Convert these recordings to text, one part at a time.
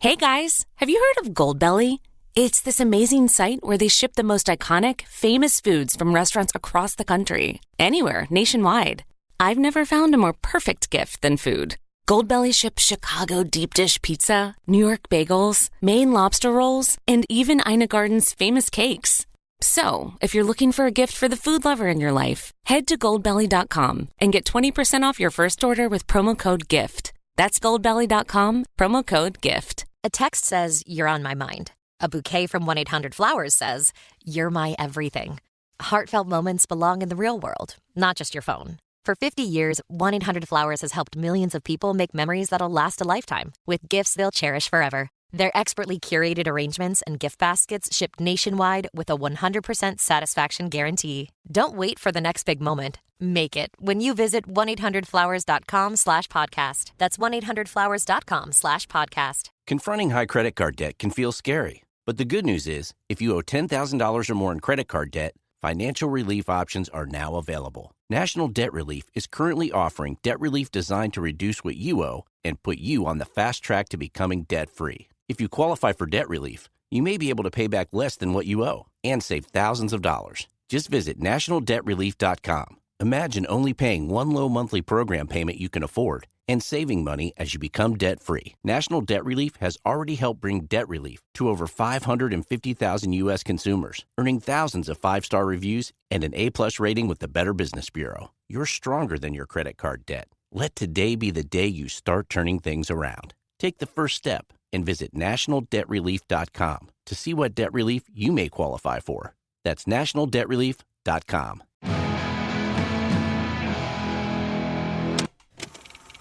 Hey guys, have you heard of Goldbelly? It's this amazing site where they ship the most iconic, famous foods from restaurants across the country, anywhere, nationwide. I've never found a more perfect gift than food. Goldbelly ships Chicago deep dish pizza, New York bagels, Maine lobster rolls, and even Ina Garden's famous cakes. So, if you're looking for a gift for the food lover in your life, head to goldbelly.com and get 20% off your first order with promo code GIFT. That's goldbelly.com, promo code GIFT. A text says, "You're on my mind." A bouquet from 1-800-Flowers says, "You're my everything." Heartfelt moments belong in the real world, not just your phone. For 50 years, 1-800-Flowers has helped millions of people make memories that'll last a lifetime with gifts they'll cherish forever. Their expertly curated arrangements and gift baskets ship nationwide with a 100% satisfaction guarantee. Don't wait for the next big moment. Make it when you visit 1-800-Flowers.com/podcast. That's 1-800-Flowers.com/podcast. Confronting high credit card debt can feel scary, but the good news is, if you owe $10,000 or more in credit card debt, financial relief options are now available. National Debt Relief is currently offering debt relief designed to reduce what you owe and put you on the fast track to becoming debt-free. If you qualify for debt relief, you may be able to pay back less than what you owe and save thousands of dollars. Just visit nationaldebtrelief.com. Imagine only paying one low monthly program payment you can afford and saving money as you become debt-free. National Debt Relief has already helped bring debt relief to over 550,000 U.S. consumers, earning thousands of five-star reviews and an A-plus rating with the Better Business Bureau. You're stronger than your credit card debt. Let today be the day you start turning things around. Take the first step and visit nationaldebtrelief.com to see what debt relief you may qualify for. That's nationaldebtrelief.com.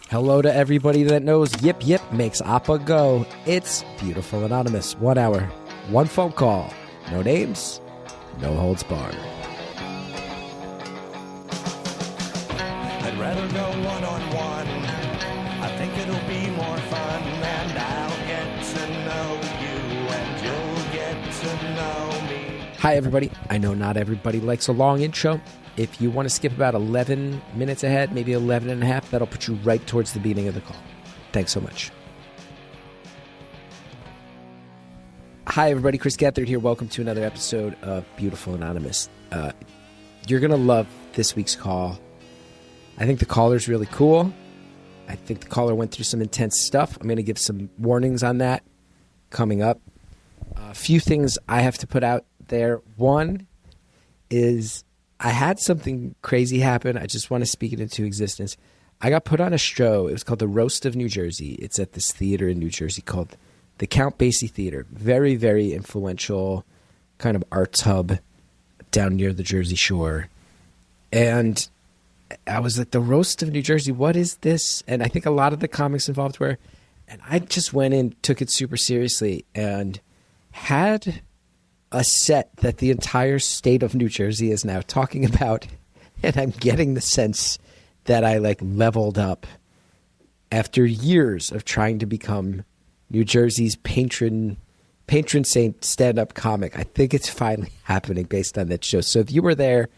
Hello to everybody that knows Yip Yip makes Appa go. It's Beautiful Anonymous. 1 hour, one phone call. No names, no holds barred. I'd rather go one-on-one. I think it'll be more fun, and I'll get to know you, and you'll get to know me. Hi, everybody. I know not everybody likes a long intro. If you want to skip about 11 minutes ahead, maybe 11 and a half, that'll put you right towards the beginning of the call. Thanks so much. Hi, everybody. Chris Gethard here. Welcome to another episode of Beautiful Anonymous. You're going to love this week's call. I think the caller's really cool. I think the caller went through some intense stuff. I'm going to give some warnings on that coming up. A few things I have to put out there. One is I had something crazy happen. I just want to speak it into existence. I got put on a show. It was called The Roast of New Jersey. It's at this theater in New Jersey called the Count Basie Theater. Very, very influential kind of arts hub down near the Jersey Shore. And I was like, The Roast of New Jersey, what is this? And I think a lot of the comics involved were. And I just went in, took it super seriously, and had a set that the entire state of New Jersey is now talking about, and I'm getting the sense that I leveled up after years of trying to become New Jersey's patron saint stand-up comic. I think it's finally happening based on that show. So if you were there,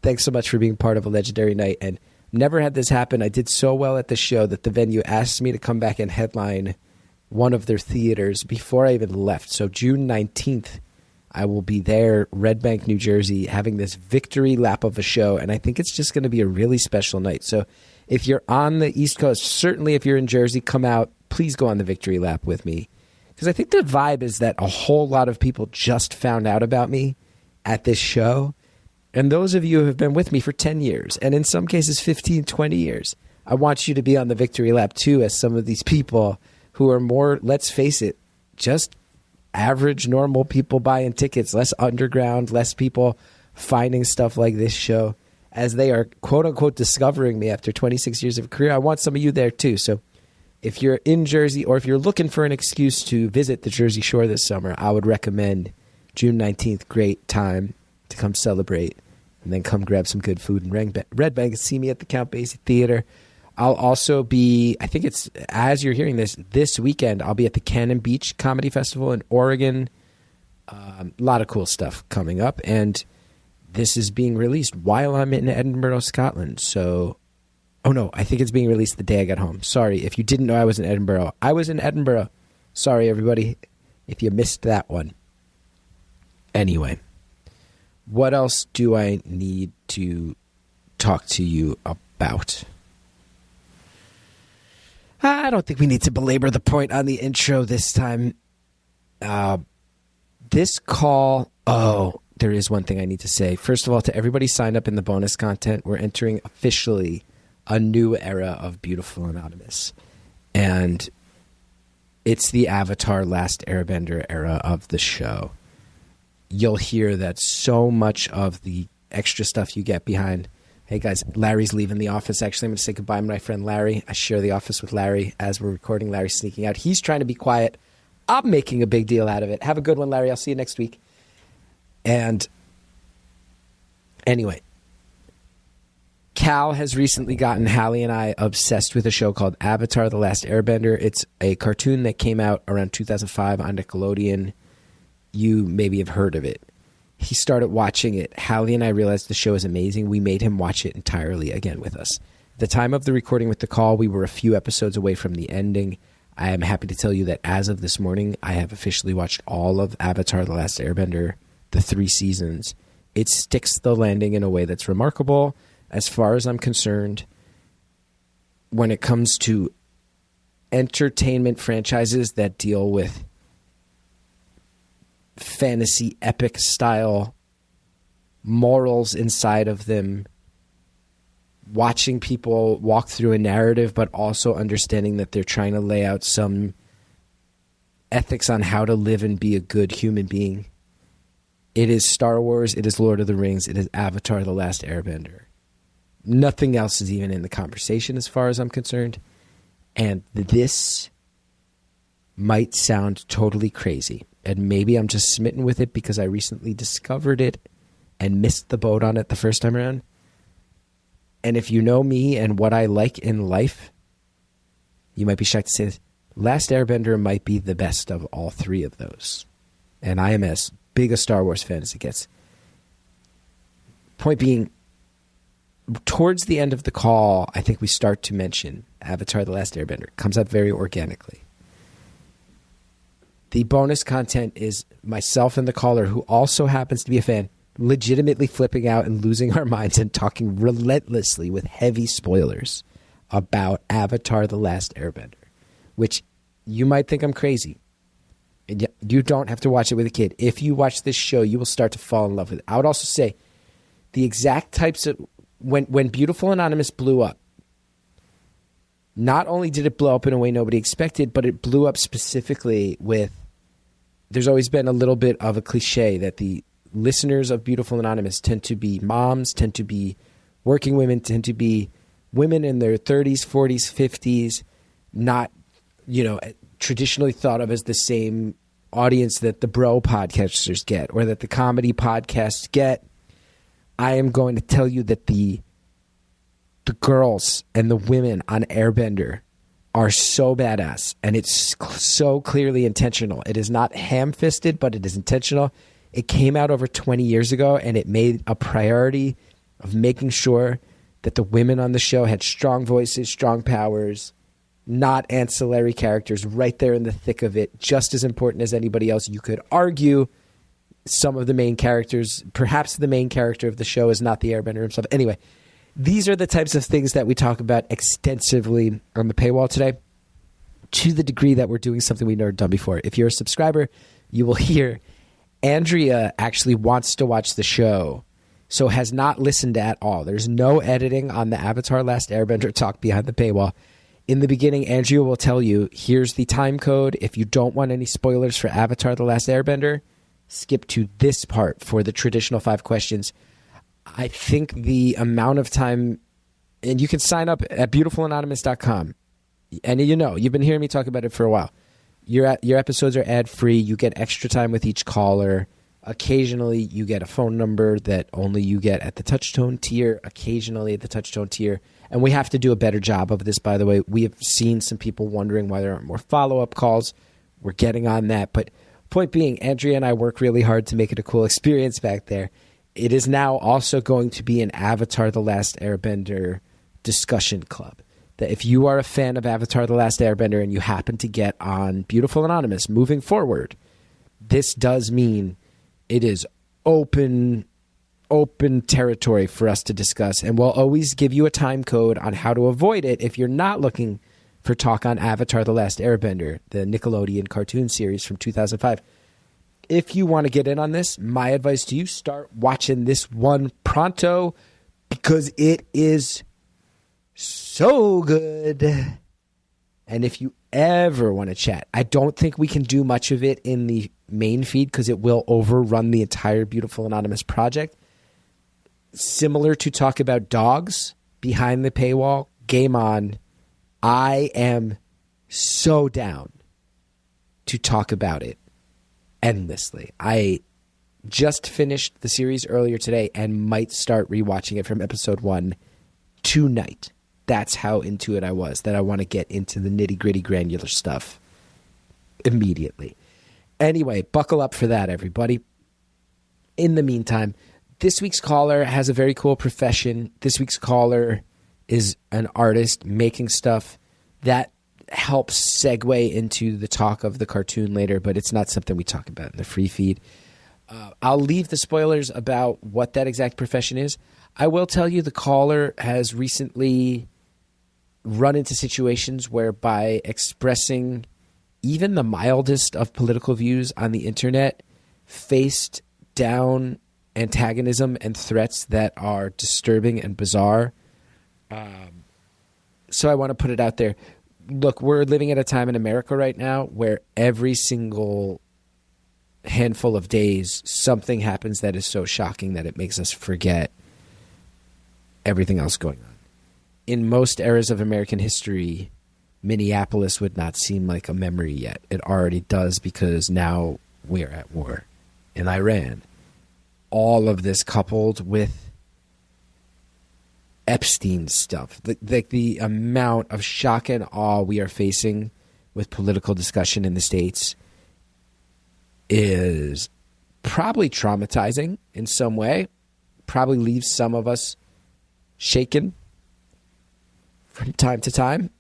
thanks so much for being part of a legendary night. And never had this happen. I did so well at the show that the venue asked me to come back and headline one of their theaters before I even left. So June 19th, I will be there, Red Bank, New Jersey, having this victory lap of a show, and I think it's just going to be a really special night. So if you're on the East Coast, certainly if you're in Jersey, come out. Please go on the victory lap with me, because I think the vibe is that a whole lot of people just found out about me at this show, and those of you who have been with me for 10 years, and in some cases 15, 20 years, I want you to be on the victory lap too, as some of these people who are more, let's face it, just average, normal people buying tickets, less underground, less people finding stuff like this show as they are, quote unquote, discovering me after 26 years of career. I want some of you there too. So if you're in Jersey, or if you're looking for an excuse to visit the Jersey Shore this summer, I would recommend June 19th. Great time to come celebrate, and then come grab some good food in Red Bank and see me at the Count Basie Theater. I'll also be, I think it's, as you're hearing this weekend, I'll be at the Cannon Beach Comedy Festival in Oregon. A lot of cool stuff coming up. And this is being released while I'm in Edinburgh, Scotland. So, oh no, I think it's being released the day I got home. Sorry, if you didn't know I was in Edinburgh. I was in Edinburgh Sorry, everybody, if you missed that one. Anyway, what else do I need to talk to you about? I don't think we need to belabor the point on the intro this time. This call... Oh, there is one thing I need to say. First of all, to everybody signed up in the bonus content, we're entering officially a new era of Beautiful Anonymous. And it's the Avatar Last Airbender era of the show. You'll hear that so much of the extra stuff you get behind... Hey guys, Larry's leaving the office. Actually, I'm going to say goodbye to my friend Larry. I share the office with Larry as we're recording. Larry's sneaking out. He's trying to be quiet. I'm making a big deal out of it. Have a good one, Larry. I'll see you next week. And anyway, Cal has recently gotten Hallie and I obsessed with a show called Avatar: The Last Airbender. It's a cartoon that came out around 2005 on Nickelodeon. You maybe have heard of it. He started watching it. Hallie and I realized the show is amazing. We made him watch it entirely again with us. At the time of the recording with the call, we were a few episodes away from the ending. I am happy to tell you that as of this morning, I have officially watched all of Avatar: The Last Airbender, the 3 seasons. It sticks the landing in a way that's remarkable. As far as I'm concerned, when it comes to entertainment franchises that deal with fantasy epic style morals inside of them, watching people walk through a narrative, but also understanding that they're trying to lay out some ethics on how to live and be a good human being. It is Star Wars, it is Lord of the Rings, it is Avatar: The Last Airbender. Nothing else is even in the conversation as far as I'm concerned. And this might sound totally crazy. And maybe I'm just smitten with it because I recently discovered it and missed the boat on it the first time around. And if you know me and what I like in life, you might be shocked to say this. Last Airbender might be the best of all 3 of those. And I am as big a Star Wars fan as it gets. Point being, towards the end of the call, I think we start to mention Avatar: The Last Airbender. It comes up very organically. The bonus content is myself and the caller, who also happens to be a fan, legitimately flipping out and losing our minds and talking relentlessly with heavy spoilers about Avatar: The Last Airbender, which you might think I'm crazy. And you don't have to watch it with a kid. If you watch this show, you will start to fall in love with it. I would also say the exact types of... When Beautiful Anonymous blew up, not only did it blow up in a way nobody expected, but it blew up specifically with... There's always been a little bit of a cliche that the listeners of Beautiful Anonymous tend to be moms, tend to be working women, tend to be women in their 30s, 40s, 50s, not, traditionally thought of as the same audience that the bro podcasters get or that the comedy podcasts get. I am going to tell you that the girls and the women on Airbender are so badass, and it's so clearly intentional. It is not ham-fisted, but it is intentional. It came out over 20 years ago, and it made a priority of making sure that the women on the show had strong voices, strong powers, not ancillary characters, right there in the thick of it, just as important as anybody else. You could argue some of the main characters, perhaps the main character of the show is not the Airbender himself. Anyway, these are the types of things that we talk about extensively on the paywall today, to the degree that we're doing something we've never done before. If you're a subscriber, you will hear Andrea actually wants to watch the show, so has not listened at all. There's no editing on the Avatar Last Airbender talk behind the paywall. In the beginning, Andrea will tell you, here's the time code. If you don't want any spoilers for Avatar The Last Airbender, skip to this part for the traditional 5 questions. I think the amount of time, and you can sign up at beautifulanonymous.com. And you've been hearing me talk about it for a while. Your episodes are ad-free. You get extra time with each caller. Occasionally, you get a phone number that only you get at the Touchtone tier, occasionally at the Touchtone tier. And we have to do a better job of this, by the way. We have seen some people wondering why there aren't more follow-up calls. We're getting on that. But point being, Andrea and I work really hard to make it a cool experience back there. It is now also going to be an Avatar The Last Airbender discussion club. that if you are a fan of Avatar: The Last Airbender and you happen to get on Beautiful Anonymous moving forward, this does mean it is open territory for us to discuss, and we'll always give you a time code on how to avoid it if you're not looking for talk on Avatar: The Last Airbender, the Nickelodeon cartoon series from 2005. If you want to get in on this, my advice to you, start watching this one pronto, because it is so good. And if you ever want to chat, I don't think we can do much of it in the main feed because it will overrun the entire Beautiful Anonymous project. Similar to talk about dogs behind the paywall, game on. I am so down to talk about it endlessly. I just finished the series earlier today and might start rewatching it from episode 1 tonight. That's how into it I was, that I want to get into the nitty-gritty granular stuff immediately. Anyway, buckle up for that, everybody. In the meantime, this week's caller has a very cool profession. This week's caller is an artist making stuff that helps segue into the talk of the cartoon later, but it's not something we talk about in the free feed. I'll leave the spoilers about what that exact profession is. I will tell you the caller has recently run into situations where by expressing even the mildest of political views on the internet, faced down antagonism and threats that are disturbing and bizarre. So I want to put it out there. Look, we're living at a time in America right now where every single handful of days something happens that is so shocking that it makes us forget everything else going on. In most eras of American history, Minneapolis would not seem like a memory yet. It already does, because now we're at war in Iran. All of this coupled with Epstein stuff, the amount of shock and awe we are facing with political discussion in the States is probably traumatizing in some way, probably leaves some of us shaken from time to time.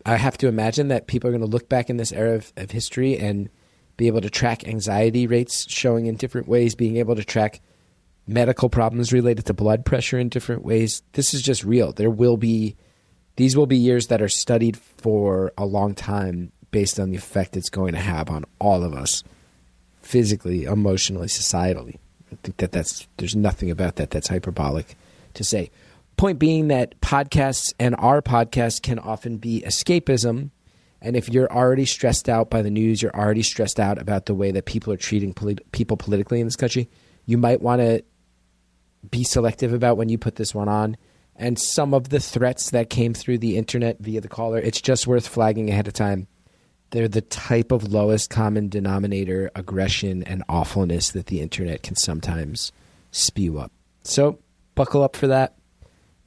I have to imagine that people are going to look back in this era of history and be able to track anxiety rates showing in different ways, being able to track medical problems related to blood pressure in different ways. This is just real. These will be years that are studied for a long time based on the effect it's going to have on all of us, physically, emotionally, societally. I think there's nothing about that's hyperbolic to say. Point being that podcasts and our podcast can often be escapism. And if you're already stressed out by the news, you're already stressed out about the way that people are treating people politically in this country, you might want to be selective about when you put this one on. And some of the threats that came through the internet via the caller, it's just worth flagging ahead of time. They're the type of lowest common denominator aggression and awfulness that the internet can sometimes spew up. So buckle up for that.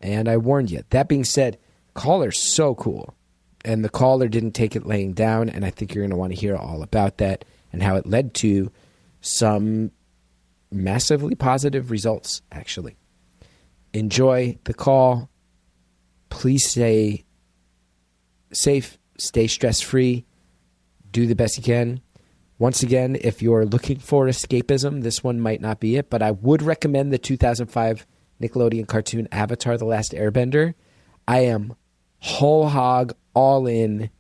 And I warned you. That being said, caller's so cool. And the caller didn't take it laying down. And I think you're going to want to hear all about that and how it led to some massively positive results, actually. Enjoy the call. Please stay safe, stay stress-free, do the best you can. Once again, if you're looking for escapism, this one might not be it, but I would recommend the 2005 Nickelodeon cartoon Avatar: The Last Airbender. I am whole hog, all in,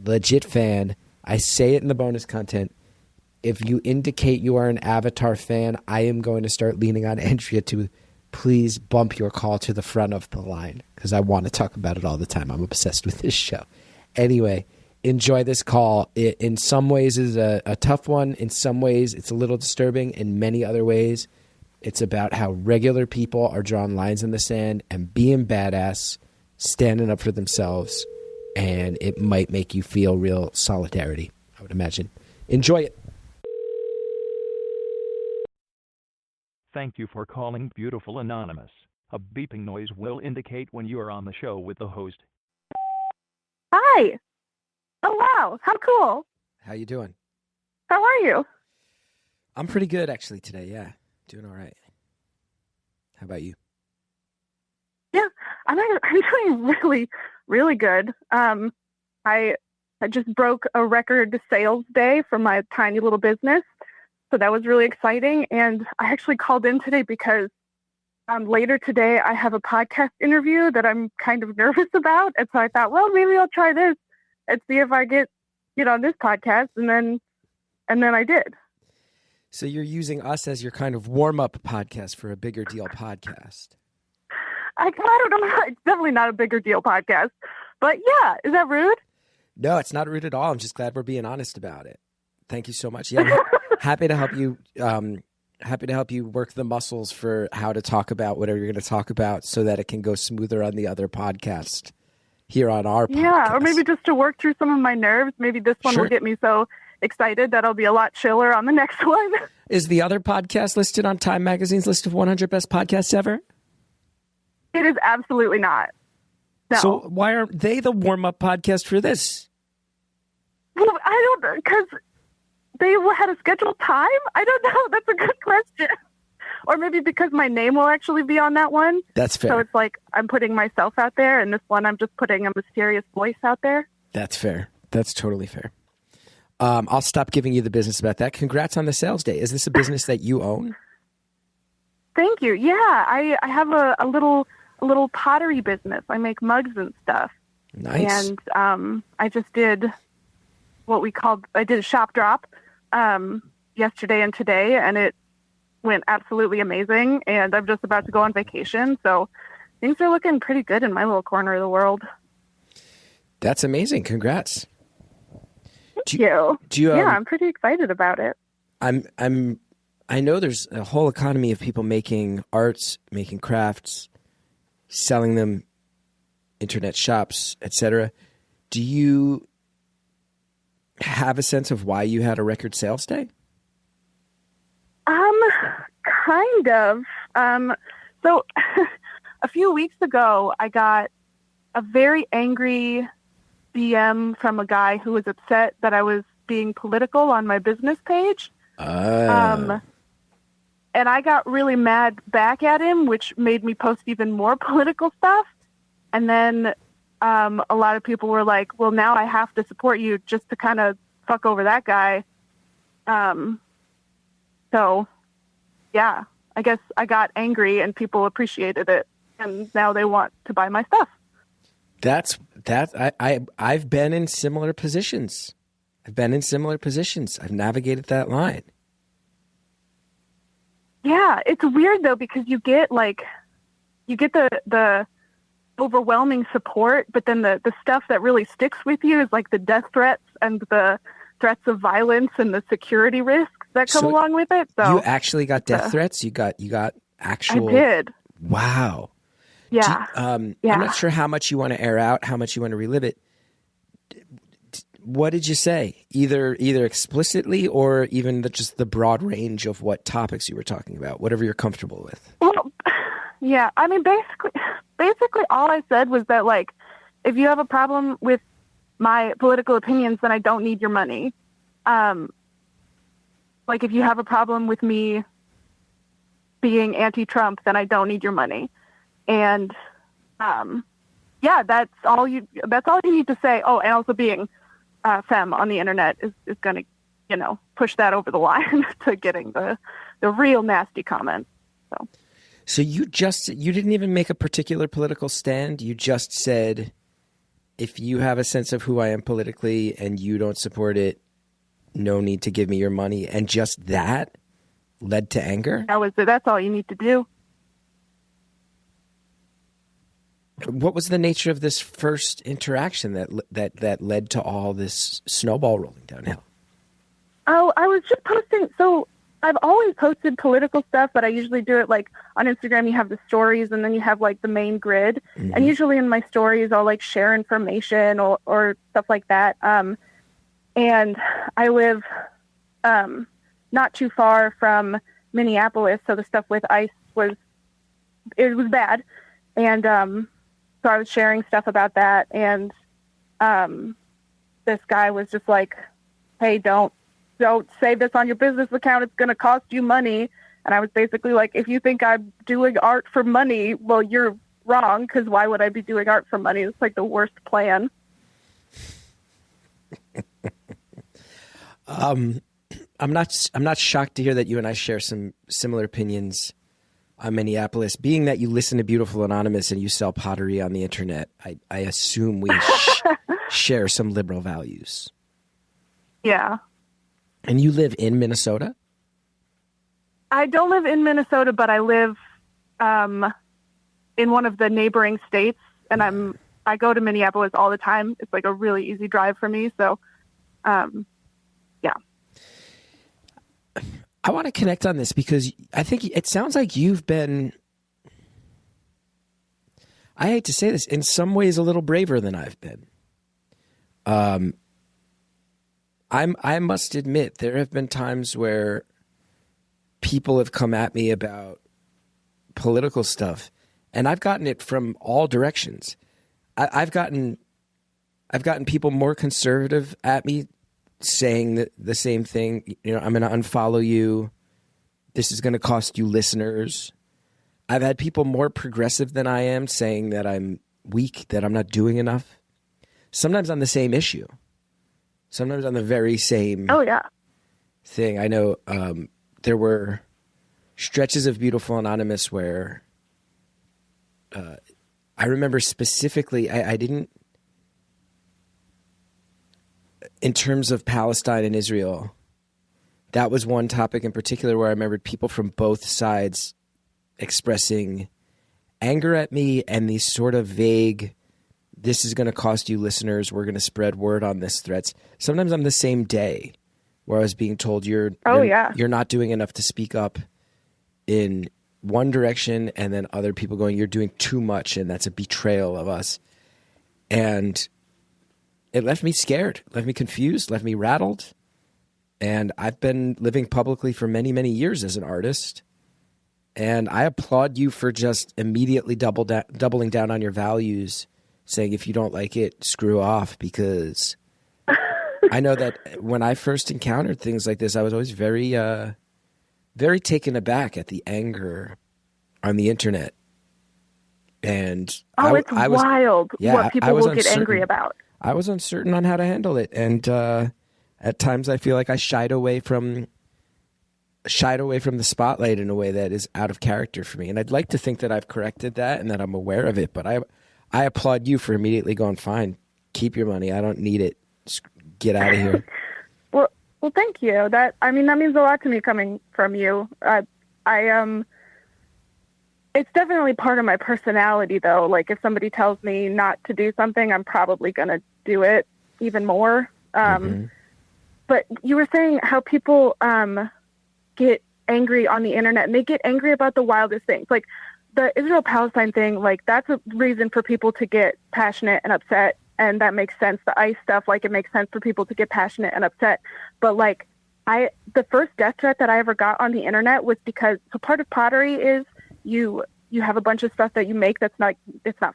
legit fan. I say it in the bonus content. If you indicate you are an Avatar fan, I am going to start leaning on Andrea to please bump your call to the front of the line, because I want to talk about it all the time. I'm obsessed with this show. Anyway, enjoy this call. It, in some ways, is a tough one. In some ways, it's a little disturbing. In many other ways, it's about how regular people are drawing lines in the sand and being badass, standing up for themselves, and it might make you feel real solidarity, I would imagine. Enjoy it. Thank you for calling Beautiful Anonymous. A beeping noise will indicate when you are on the show with the host. Hi. Oh, wow. How cool. How you doing? How are you? I'm pretty good, actually, today. Yeah, doing all right. How about you? Yeah, I'm doing really, really good. I just broke a record sales day for my tiny little business. So that was really exciting. And I actually called in today because later today I have a podcast interview that I'm kind of nervous about. And so I thought, well, maybe I'll try this and see if I get on this podcast. And then I did. So you're using us as your kind of warm-up podcast for a bigger deal podcast. I don't know. It's definitely not a bigger deal podcast. But yeah, is that rude? No, it's not rude at all. I'm just glad we're being honest about it. Thank you so much. Yeah, happy to help you. Happy to help you work the muscles for how to talk about whatever you're going to talk about, so that it can go smoother on the other podcast here on our podcast. Yeah, or maybe just to work through some of my nerves. Maybe this one will get me so excited that I'll be a lot chiller on the next one. Is the other podcast listed on Time Magazine's list of 100 best podcasts ever? It is absolutely not. No. So why aren't they the warm-up podcast for this? Well, I don't, because they had a scheduled time? I don't know. That's a good question. Or maybe because my name will actually be on that one. That's fair. So it's like I'm putting myself out there, and this one I'm just putting a mysterious voice out there. That's fair. That's totally fair. I'll stop giving you the business about that. Congrats on the sales day. Is this a business that you own? Thank you. Yeah, I have a little pottery business. I make mugs and stuff. Nice. And I just did I did a shop drop yesterday and today, and it went absolutely amazing. And I'm just about to go on vacation, so things are looking pretty good in my little corner of the world. That's amazing. Congrats. Thank you. Yeah, I'm pretty excited about it. I know there's a whole economy of people making arts, making crafts, selling them, internet shops, etc. Do you have a sense of why you had a record sales day? Kind of. So a few weeks ago, I got a very angry DM from a guy who was upset that I was being political on my business page. And I got really mad back at him, which made me post even more political stuff. And then a lot of people were like, well, now I have to support you just to kind of fuck over that guy. So, yeah, I guess I got angry and people appreciated it. And now they want to buy my stuff. I've been in similar positions. I've navigated that line. Yeah, it's weird though, because you get the overwhelming support, but then the stuff that really sticks with you is like the death threats and the threats of violence and the security risks that come along with it. So you actually got death threats? You got actual... I did. Wow. Yeah. I'm not sure how much you want to air out, how much you want to relive it. What did you say? Either explicitly or even just the broad range of what topics you were talking about, whatever you're comfortable with. Well, yeah. I mean, basically all I said was that, like, if you have a problem with my political opinions, then I don't need your money. Like, if you have a problem with me being anti-Trump, then I don't need your money. And, yeah, that's all you need to say. Oh, and also being femme on the internet is going to, push that over the line to getting the real nasty comments. So you didn't even make a particular political stand. You just said, if you have a sense of who I am politically and you don't support it, no need to give me your money. And just that led to anger? That's all you need to do. What was the nature of this first interaction that led to all this snowball rolling downhill? Oh, I was just posting. So I've always posted political stuff, but I usually do it like on Instagram. You have the stories and then you have like the main grid. Mm-hmm. And usually in my stories, I'll like share information or stuff like that. And I live not too far from Minneapolis. So the stuff with ICE was bad. And so I was sharing stuff about that. And this guy was just like, hey, don't say this on your business account. It's going to cost you money. And I was basically like, if you think I'm doing art for money, well, you're wrong, because why would I be doing art for money? It's like the worst plan. I'm not shocked to hear that you and I share some similar opinions on Minneapolis. Being that you listen to Beautiful Anonymous and you sell pottery on the internet, I assume we share some liberal values. Yeah. And you live in Minnesota? I don't live in Minnesota, but I live in one of the neighboring states, and I go to Minneapolis all the time. It's like a really easy drive for me. So, yeah. I want to connect on this because I think it sounds like you've been, I hate to say this, in some ways a little braver than I've been. I must admit, there have been times where people have come at me about political stuff, and I've gotten it from all directions. I've gotten people more conservative at me saying the same thing. You know, I'm going to unfollow you. This is going to cost you listeners. I've had people more progressive than I am saying that I'm weak, that I'm not doing enough. Sometimes on the same issue. Sometimes on the very same thing. I know there were stretches of Beautiful Anonymous where I remember specifically, I didn't, in terms of Palestine and Israel, that was one topic in particular where I remembered people from both sides expressing anger at me and these sort of vague, this is going to cost you listeners, we're going to spread word on this threats. Sometimes on the same day where I was being told you're not doing enough to speak up in one direction, and then other people going, you're doing too much, and that's a betrayal of us. And it left me scared, left me confused, left me rattled. And I've been living publicly for many, many years as an artist. And I applaud you for just immediately doubling down on your values, saying if you don't like it, screw off, because I know that when I first encountered things like this, I was always very, very taken aback at the anger on the internet. And it's wild what people will get angry about. I was uncertain on how to handle it. And at times I feel like I shied away from the spotlight in a way that is out of character for me. And I'd like to think that I've corrected that and that I'm aware of it. But I applaud you for immediately going, fine, keep your money. I don't need it. Just get out of here. Well, thank you. That means a lot to me coming from you. It's definitely part of my personality, though. Like, if somebody tells me not to do something, I'm probably going to do it even more. But you were saying how people get angry on the internet, and they get angry about the wildest things. Like, the Israel-Palestine thing, like, that's a reason for people to get passionate and upset, and that makes sense. The ICE stuff, like, it makes sense for people to get passionate and upset. But, like, the first death threat that I ever got on the internet was because, so part of pottery is you have a bunch of stuff that you make it's not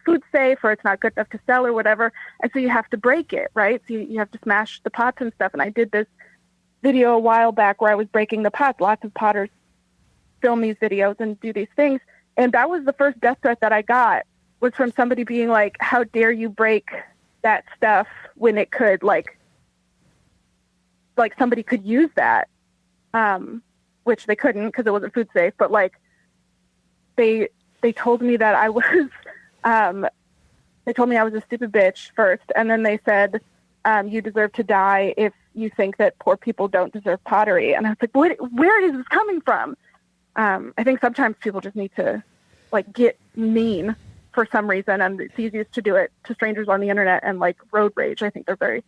food safe, or it's not good enough to sell or whatever, and so you have to break it, right? So you have to smash the pots and stuff. And I did this video a while back where I was breaking the pots. Lots of potters film these videos and do these things. And that was the first death threat that I got, was from somebody being like, how dare you break that stuff when it could, like somebody could use that, which they couldn't because it wasn't food safe. But like they told me that I was, they told me I was a stupid bitch first. And then they said, you deserve to die if you think that poor people don't deserve pottery. And I was like, where is this coming from? I think sometimes people just need to, like, get mean for some reason, and it's easiest to do it to strangers on the internet. And like road rage, I think they're very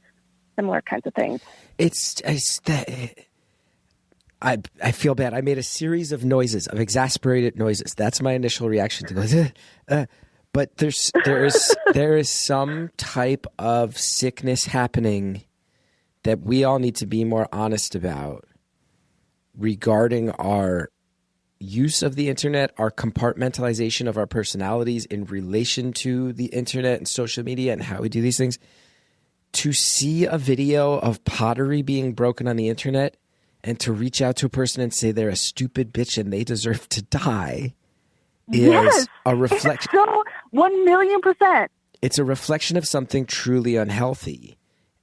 similar kinds of things. I feel bad. I made a series of noises, of exasperated noises. That's my initial reaction to this. But there is some type of sickness happening that we all need to be more honest about regarding our use of the internet, our compartmentalization of our personalities in relation to the internet and social media and how we do these things. To see a video of pottery being broken on the internet and to reach out to a person and say they're a stupid bitch and they deserve to die is a reflection. 1,000,000%. It's a reflection of something truly unhealthy.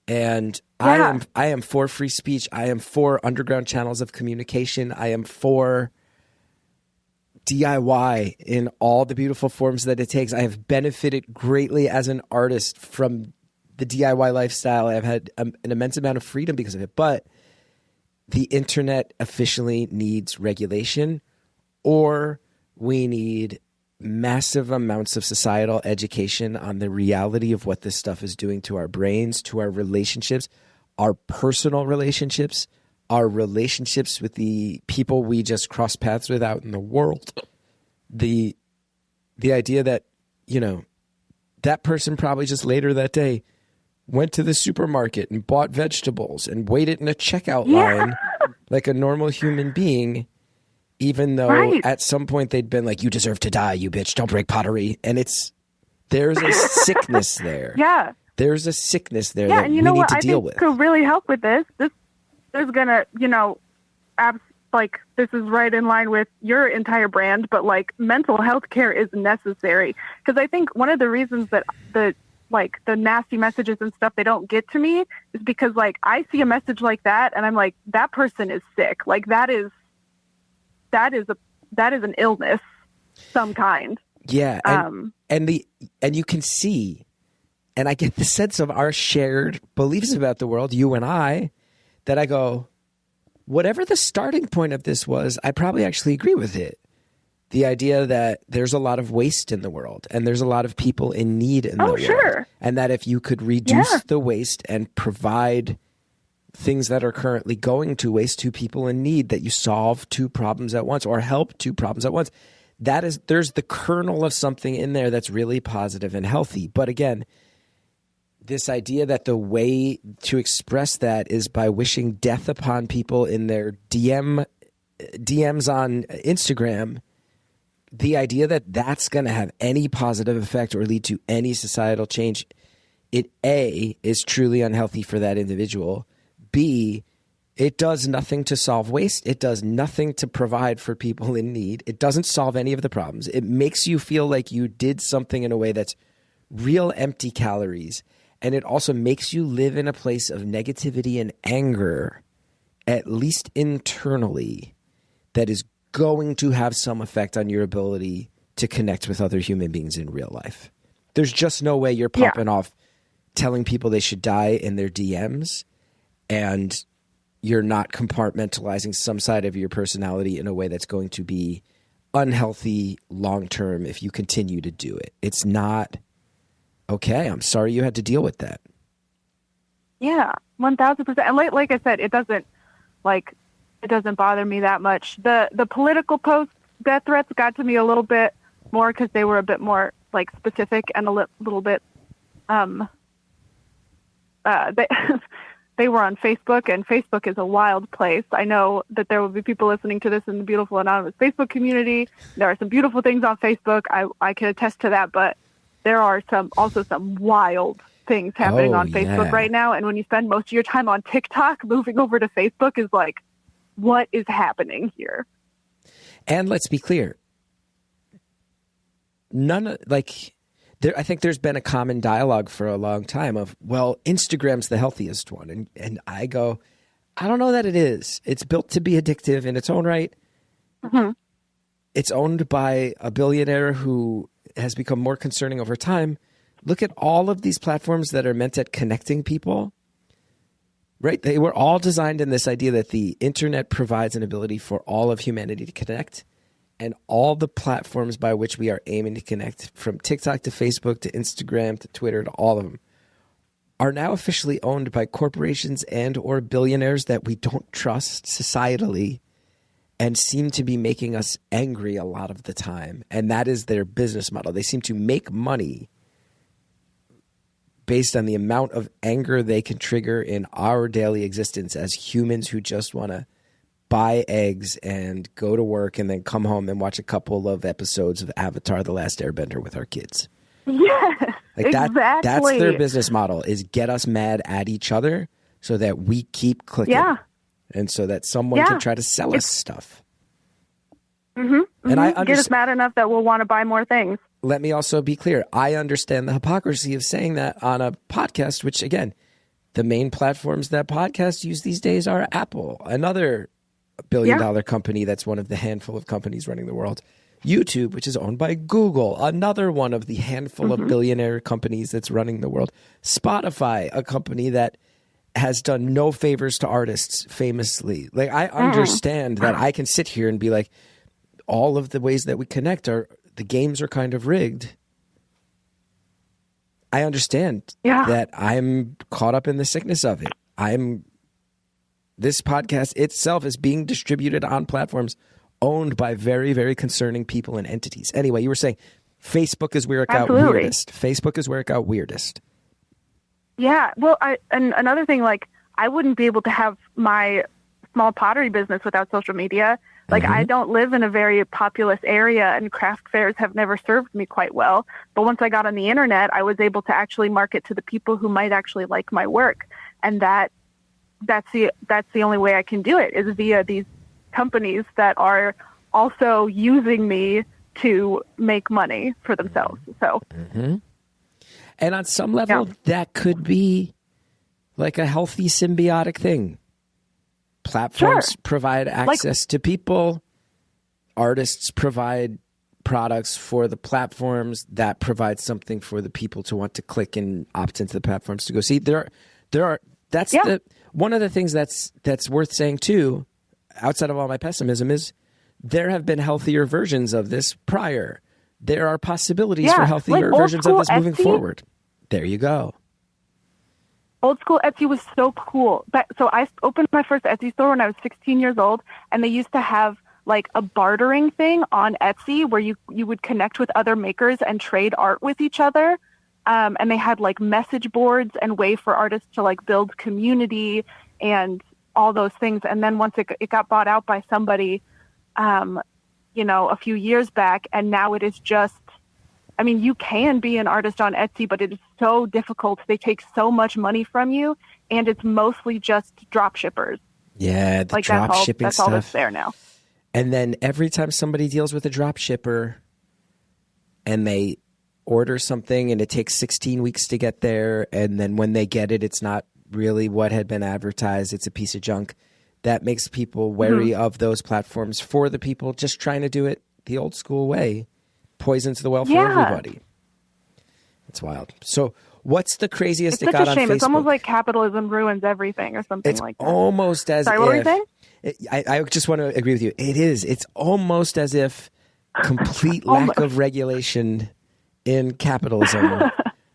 And Yeah. I am for free speech. I am for underground channels of communication. I am for DIY in all the beautiful forms that it takes. I have benefited greatly as an artist from the DIY lifestyle. I've had an immense amount of freedom because of it. But the internet officially needs regulation, or we need massive amounts of societal education on the reality of what this stuff is doing to our brains, to our relationships, our personal relationships, our relationships with the people we just cross paths with out in the world. The idea that, you know, that person probably just later that day went to the supermarket and bought vegetables and waited in a checkout line like a normal human being, even though at some point they'd been like, you deserve to die, you bitch, don't break pottery. And there's a sickness there. Yeah. There's a sickness there Yeah, that and you we know need what to I deal think with. could really help with this is going to, you know, this is right in line with your entire brand, but like mental health care is necessary. Because I think one of the reasons that the nasty messages and stuff, they don't get to me is because like I see a message like that and I'm like, that person is sick. Like that is an illness, some kind. Yeah. And you can see, and I get the sense of our shared beliefs about the world, you and I, that I go, whatever the starting point of this was, I probably actually agree with it. The idea that there's a lot of waste in the world and there's a lot of people in need in the world. Sure. And that if you could reduce the waste and provide things that are currently going to waste to people in need, that you solve two problems at once or help two problems at once. There's the kernel of something in there that's really positive and healthy. But again, this idea that the way to express that is by wishing death upon people in their DMs on Instagram, the idea that that's going to have any positive effect or lead to any societal change, it A, is truly unhealthy for that individual. B, it does nothing to solve waste. It does nothing to provide for people in need. It doesn't solve any of the problems. It makes you feel like you did something in a way that's real empty calories. And it also makes you live in a place of negativity and anger, at least internally, that is going to have some effect on your ability to connect with other human beings in real life. There's just no way you're popping off telling people they should die in their DMs and you're not compartmentalizing some side of your personality in a way that's going to be unhealthy long-term if you continue to do it. It's not okay. I'm sorry you had to deal with that. Yeah, 1,000%. And like I said, it doesn't bother me that much. The political post death threats got to me a little bit more because they were a bit more like specific and a little bit they were on Facebook, and Facebook is a wild place. I know that there will be people listening to this in the beautiful anonymous Facebook community. There are some beautiful things on Facebook. I can attest to that, but there are also some wild things happening on Facebook right now. And when you spend most of your time on TikTok, moving over to Facebook is like, what is happening here? And let's be clear. I think there's been a common dialogue for a long time of, well, Instagram's the healthiest one. And I go, I don't know that it is. It's built to be addictive in its own right. Mm-hmm. It's owned by a billionaire who has become more concerning over time. Look at all of these platforms that are meant at connecting people. Right? They were all designed in this idea that the internet provides an ability for all of humanity to connect. And all the platforms by which we are aiming to connect, from TikTok to Facebook to Instagram to Twitter to all of them, are now officially owned by corporations and or billionaires that we don't trust societally and seem to be making us angry a lot of the time. And that is their business model. They seem to make money based on the amount of anger they can trigger in our daily existence as humans who just want to buy eggs and go to work and then come home and watch a couple of episodes of Avatar: The Last Airbender with our kids. Yeah, exactly. That's their business model, is get us mad at each other so that we keep clicking. Yeah. And so that someone can try to sell us stuff. Mm-hmm. And I get us mad enough that we'll want to buy more things. let me also be clear. I understand the hypocrisy of saying that on a podcast, which again, the main platforms that podcasts use these days are Apple, another billion-dollar company that's one of the handful of companies running the world. YouTube, which is owned by Google, another one of the handful of billionaire companies that's running the world. Spotify, a company that has done no favors to artists famously. Like, I understand that I can sit here and be like, all of the ways that we connect the games are kind of rigged. I understand that I'm caught up in the sickness of it. This podcast itself is being distributed on platforms owned by very, very concerning people and entities. Anyway, you were saying Facebook is where it got weirdest. Facebook is where it got weirdest. Yeah. Well, and another thing, like, I wouldn't be able to have my small pottery business without social media. Like, I don't live in a very populous area, and craft fairs have never served me quite well. But once I got on the internet, I was able to actually market to the people who might actually like my work. And that's the only way I can do it, is via these companies that are also using me to make money for themselves. So, and on some level, that could be like a healthy symbiotic thing. Platforms provide access to people. Artists provide products for the platforms that provide something for the people to want to click and opt into the platforms to go see. That's one of the things that's worth saying too, outside of all my pessimism, is there have been healthier versions of this prior. There are possibilities for healthier versions of this moving forward. There you go. Old school Etsy was so cool. So I opened my first Etsy store when I was 16 years old, and they used to have like a bartering thing on Etsy where you would connect with other makers and trade art with each other. And they had like message boards and way for artists to like build community and all those things. And then once it got bought out by somebody, a few years back, and now it is just, I mean, you can be an artist on Etsy, but it is so difficult. They take so much money from you, and it's mostly just drop shippers. Yeah, the drop shipping that's stuff. all that's there now. And then every time somebody deals with a drop shipper and they order something and it takes 16 weeks to get there, and then when they get it, it's not really what had been advertised. It's a piece of junk. That makes people wary of those platforms for the people just trying to do it the old school way. Poisons the well for everybody. It's wild. So what's the craziest it got on Facebook? It's such a shame. It's almost like capitalism ruins everything or something like that. It's almost as Sorry, what were you saying? I just want to agree with you. It is. It's almost as if complete lack of regulation in capitalism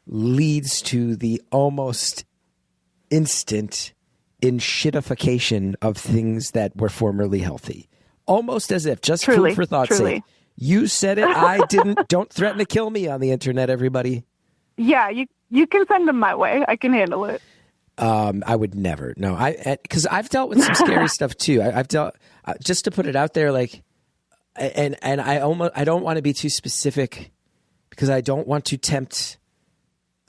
leads to the almost instant shitification of things that were formerly healthy. Almost as if, just food for thought's sake. You said it. I didn't. Don't threaten to kill me on the internet, everybody. Yeah, you can send them my way. I can handle it. I would never. No, because I've dealt with some scary stuff too. I've dealt, just to put it out there, like, and I don't want to be too specific because I don't want to tempt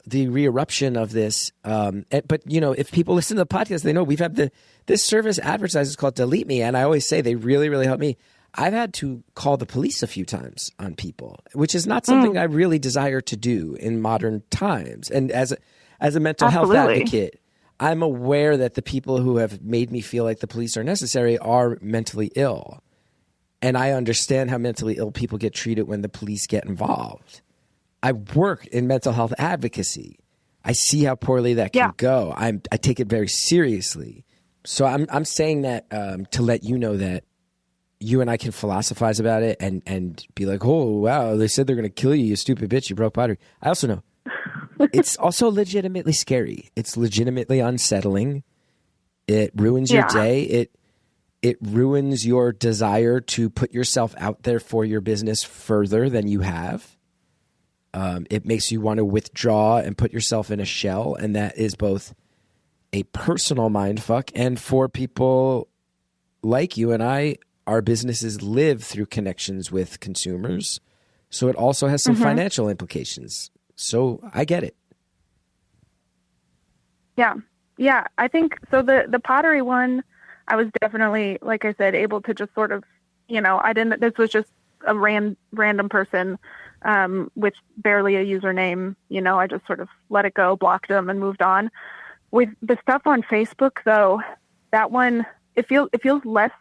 the re-eruption of this. But if people listen to the podcast, they know we've had this service advertises called Delete Me, and I always say they really, really help me. I've had to call the police a few times on people, which is not something I really desire to do in modern times. And as a mental health advocate, I'm aware that the people who have made me feel like the police are necessary are mentally ill. And I understand how mentally ill people get treated when the police get involved. I work in mental health advocacy. I see how poorly that can go. I take it very seriously. So I'm saying that to let you know that you and I can philosophize about it and be like, oh, wow, they said they're going to kill you, you stupid bitch, you broke pottery. I also know it's also legitimately scary. It's legitimately unsettling. It ruins your day. It ruins your desire to put yourself out there for your business further than you have. It makes you want to withdraw and put yourself in a shell, and that is both a personal mindfuck, and for people like you and I, our businesses live through connections with consumers. So it also has some financial implications. So I get it. Yeah. Yeah. I think so. The pottery one, I was definitely, like I said, able to just sort of, this was just a random person with barely a username. I just sort of let it go, blocked them, and moved on. With the stuff on Facebook, though, that one, it feels less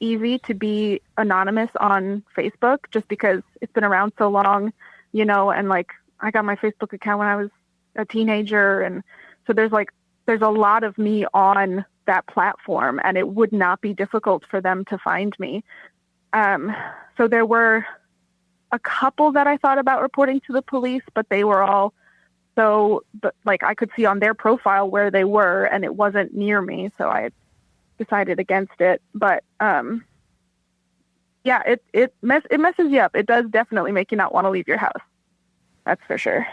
easy to be anonymous on Facebook just because it's been around so long, and like I got my Facebook account when I was a teenager. And so there's a lot of me on that platform, and it would not be difficult for them to find me. So there were a couple that I thought about reporting to the police, but they were all I could see on their profile where they were, and it wasn't near me. So I decided against it. But yeah, it messes you up. It does definitely make you not want to leave your house. That's for sure.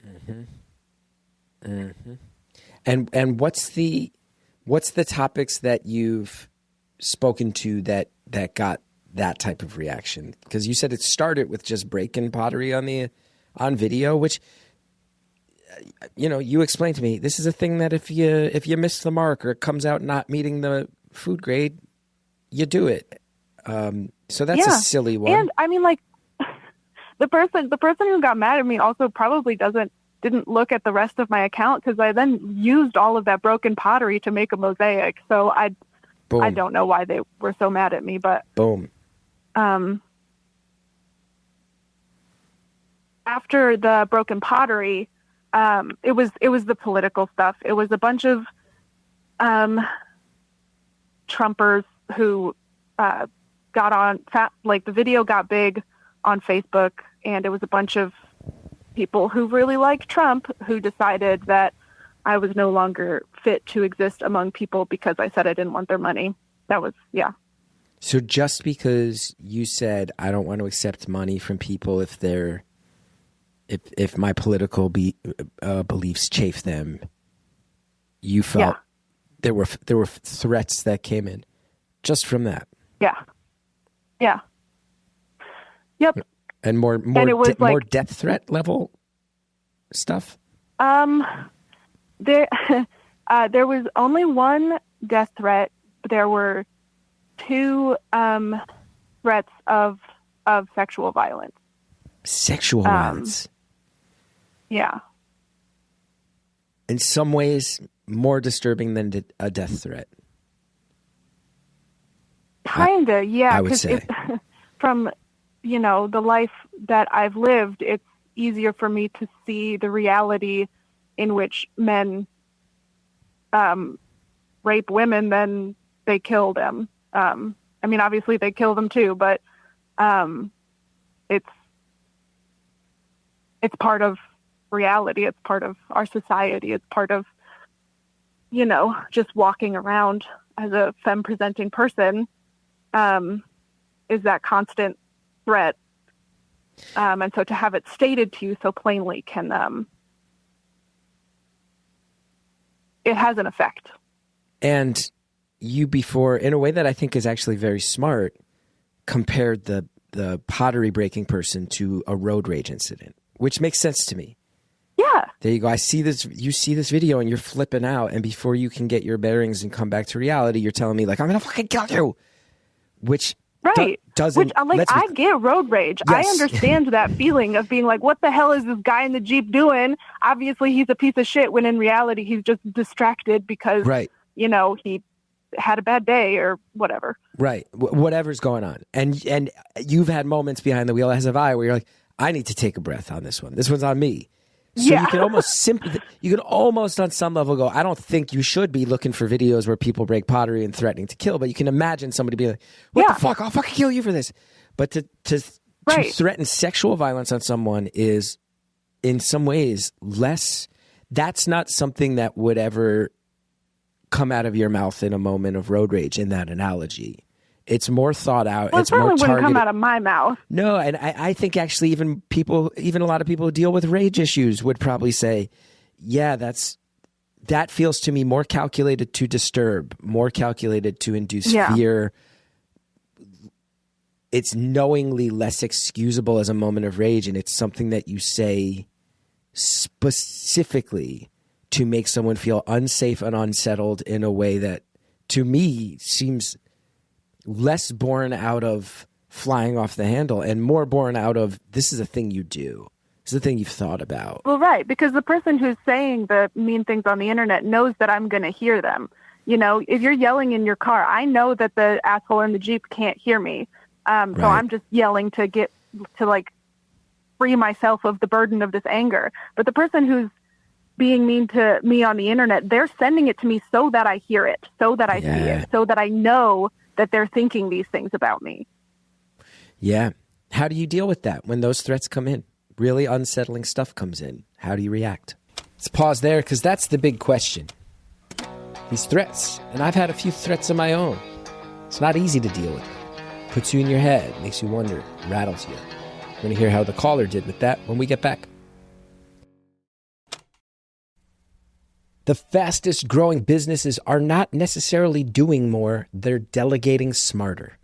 Mm-hmm. Mm-hmm. And what's the topics that you've spoken to that got that type of reaction? Because you said it started with just breaking pottery on video, which you explained to me. This is a thing that if you miss the mark or it comes out not meeting the food grade, you do it. So that's a silly one. And I mean, like the person who got mad at me also probably didn't look at the rest of my account, because I then used all of that broken pottery to make a mosaic. So I don't know why they were so mad at me, but boom. After the broken pottery, it was the political stuff. It was a bunch of Trumpers who got on the video got big on Facebook, and it was a bunch of people who really like Trump who decided that I was no longer fit to exist among people because I said I didn't want their money. That was, yeah. So just because you said I don't want to accept money from people if my political beliefs chafe them, you felt there were threats that came in just from that. Yeah. Yeah. Yep. And more death threat level stuff. There was only one death threat. There were two threats of sexual violence. Sexual violence. Yeah. In some ways, more disturbing than a death threat. Kinda, yeah. I would say. From, the life that I've lived, it's easier for me to see the reality in which men rape women than they kill them. I mean, obviously they kill them too, but it's part of reality. It's part of our society. It's part of, just walking around as a femme-presenting person is that constant threat. And so to have it stated to you so plainly it has an effect. And you before, in a way that I think is actually very smart, compared the pottery breaking person to a road rage incident, which makes sense to me. Yeah. There you go. You see this video and you're flipping out, and before you can get your bearings and come back to reality, you're telling me like, I'm going to fucking kill you. Which right. doesn't... I get road rage. Yes. I understand that feeling of being like, what the hell is this guy in the Jeep doing? Obviously he's a piece of shit, when in reality he's just distracted because, right. He had a bad day or whatever. Right. Whatever's going on. And you've had moments behind the wheel, as have I, where you're like, I need to take a breath on this one. This one's on me. So you can almost on some level go, I don't think you should be looking for videos where people break pottery and threatening to kill, but you can imagine somebody being like, what the fuck? I'll fucking kill you for this. But to threaten sexual violence on someone is in some ways that's not something that would ever come out of your mouth in a moment of road rage in that analogy. It's more thought out. Well, it's more targeted. Wouldn't come out of my mouth. No, and I think actually even a lot of people who deal with rage issues would probably say, yeah, that feels to me more calculated to disturb, more calculated to induce fear. It's knowingly less excusable as a moment of rage, and it's something that you say specifically to make someone feel unsafe and unsettled in a way that, to me, seems less born out of flying off the handle and more born out of this is a thing you do. This is a thing you've thought about. Well, right, because the person who's saying the mean things on the internet knows that I'm going to hear them. You know, if you're yelling in your car, I know that the asshole in the Jeep can't hear me. So I'm just yelling to get to like free myself of the burden of this anger. But the person who's being mean to me on the internet, they're sending it to me so that I hear it, so that I see it, so that I know that they're thinking these things about me. Yeah. How do you deal with that when those threats come in? Really unsettling stuff comes in. How do you react? Let's pause there because that's the big question. These threats. And I've had a few threats of my own. It's not easy to deal with. Puts you in your head, makes you wonder, rattles you. We're going to hear how the caller did with that when we get back. The fastest growing businesses are not necessarily doing more, they're delegating smarter.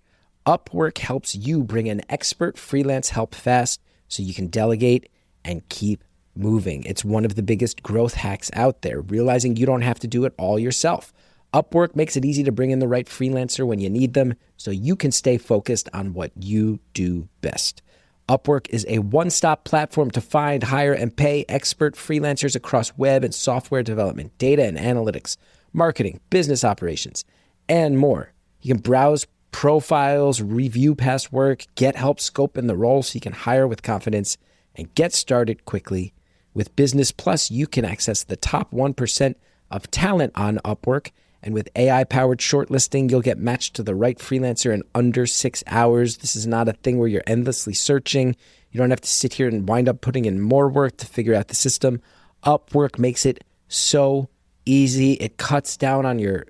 Upwork helps you bring in expert freelance help fast so you can delegate and keep moving. It's one of the biggest growth hacks out there, realizing you don't have to do it all yourself. Upwork makes it easy to bring in the right freelancer when you need them so you can stay focused on what you do best. Upwork is a one-stop platform to find, hire, and pay expert freelancers across web and software development, data and analytics, marketing, business operations, and more. You can browse profiles, review past work, get help scoping the role so you can hire with confidence and get started quickly. With Business Plus, you can access the top 1% of talent on Upwork. And with AI-powered shortlisting, you'll get matched to the right freelancer in under 6 hours. This is not a thing where you're endlessly searching. You don't have to sit here and wind up putting in more work to figure out the system. Upwork makes it so easy. It cuts down on your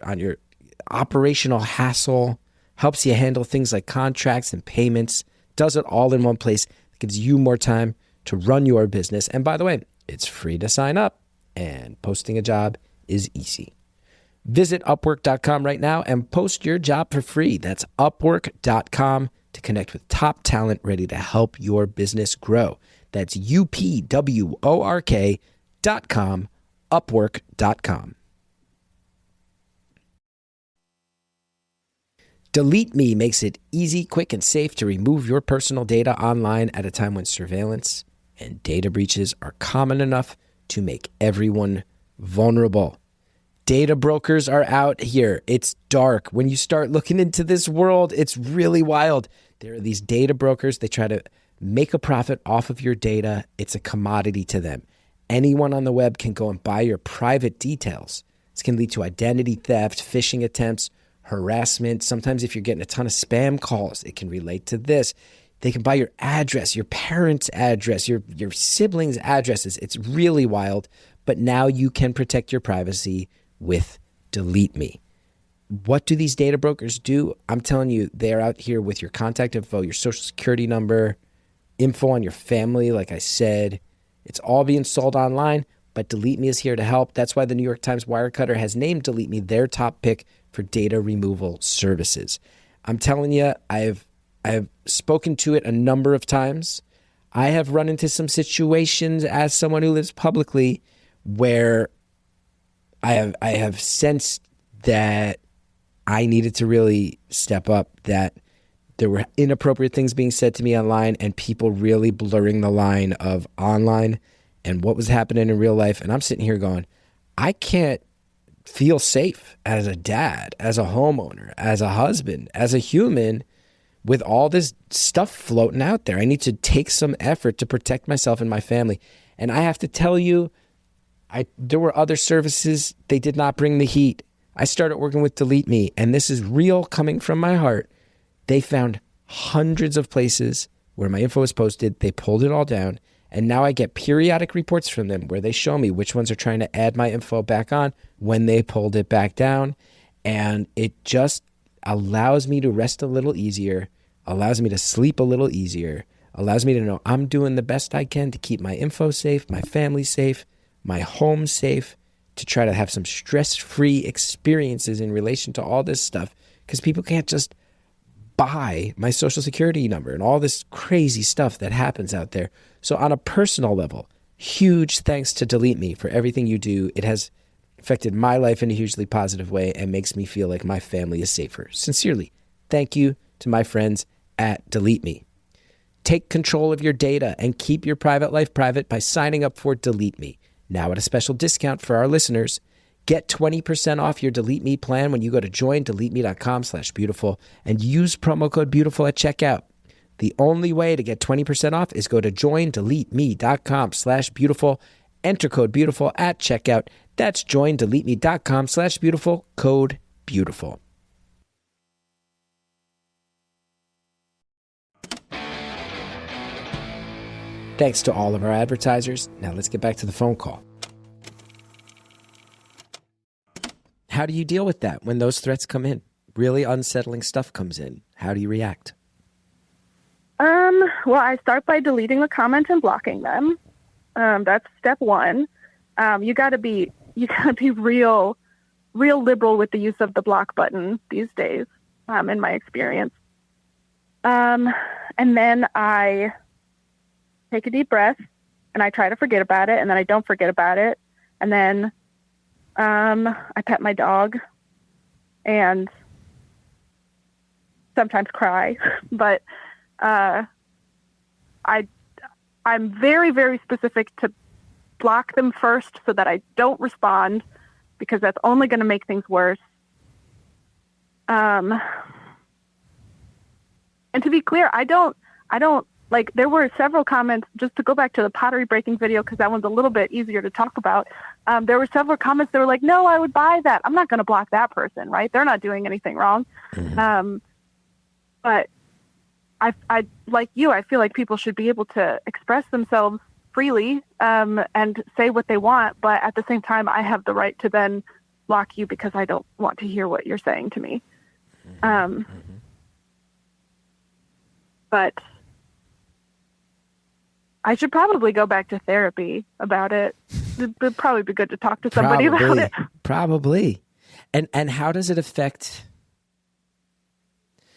operational hassle, helps you handle things like contracts and payments, does it all in one place. It gives you more time to run your business. And by the way, it's free to sign up, and posting a job is easy. Visit Upwork.com right now and post your job for free. That's Upwork.com to connect with top talent ready to help your business grow. That's UPWORK.com, Upwork.com. Delete Me makes it easy, quick, and safe to remove your personal data online at a time when surveillance and data breaches are common enough to make everyone vulnerable. Data brokers are out here. It's dark. When you start looking into this world, it's really wild. There are these data brokers. They try to make a profit off of your data. It's a commodity to them. Anyone on the web can go and buy your private details. This can lead to identity theft, phishing attempts, harassment. Sometimes if you're getting a ton of spam calls, it can relate to this. They can buy your address, your parents' address, your siblings' addresses. It's really wild. But now you can protect your privacy with Delete Me. What do these data brokers do? I'm telling you, they're out here with your contact info, your social security number, info on your family, like I said. It's all being sold online, but Delete Me is here to help. That's why the New York Times Wirecutter has named Delete Me their top pick for data removal services. I'm telling you, I have spoken to it a number of times. I have run into some situations as someone who lives publicly where I have sensed that I needed to really step up, that there were inappropriate things being said to me online and people really blurring the line of online and what was happening in real life. And I'm sitting here going, I can't feel safe as a dad, as a homeowner, as a husband, as a human with all this stuff floating out there. I need to take some effort to protect myself and my family. And I have to tell you, there were other services, they did not bring the heat. I started working with Delete Me, and this is real coming from my heart. They found hundreds of places where my info was posted. They pulled it all down, and now I get periodic reports from them where they show me which ones are trying to add my info back on when they pulled it back down. And it just allows me to rest a little easier, allows me to sleep a little easier, allows me to know I'm doing the best I can to keep my info safe, my family safe, my home safe, to try to have some stress-free experiences in relation to all this stuff, because people can't just buy my social security number and all this crazy stuff that happens out there. So on a personal level, huge thanks to Delete Me for everything you do. It has affected my life in a hugely positive way and makes me feel like my family is safer. Sincerely, thank you to my friends at Delete Me. Take control of your data and keep your private life private by signing up for Delete Me. Now at a special discount for our listeners. Get 20% off your Delete Me plan when you go to joindeleteme.com/beautiful and use promo code beautiful at checkout. The only way to get 20% off is go to joindeleteme.com/beautiful. Enter code beautiful at checkout. That's joindeleteme.com/beautiful, code beautiful. Thanks to all of our advertisers. Now let's get back to the phone call. How do you deal with that when those threats come in? Really unsettling stuff comes in. How do you react? Well, I start by deleting the comments and blocking them. That's step one. You gotta be real liberal with the use of the block button these days, in my experience. And then I take a deep breath and I try to forget about it, and then I don't forget about it. And then I pet my dog and sometimes cry, but I'm very, very specific to block them first so that I don't respond, because that's only going to make things worse. And to be clear, I don't like, there were several comments, just to go back to the pottery breaking video, because that one's a little bit easier to talk about. There were several comments that were like, no, I would buy that. I'm not going to block that person, right? They're not doing anything wrong. Mm-hmm. But I like you, I feel like people should be able to express themselves freely and say what they want. But at the same time, I have the right to then block you because I don't want to hear what you're saying to me. But I should probably go back to therapy about it. It'd probably be good to talk to somebody about it. Probably. And how does it affect?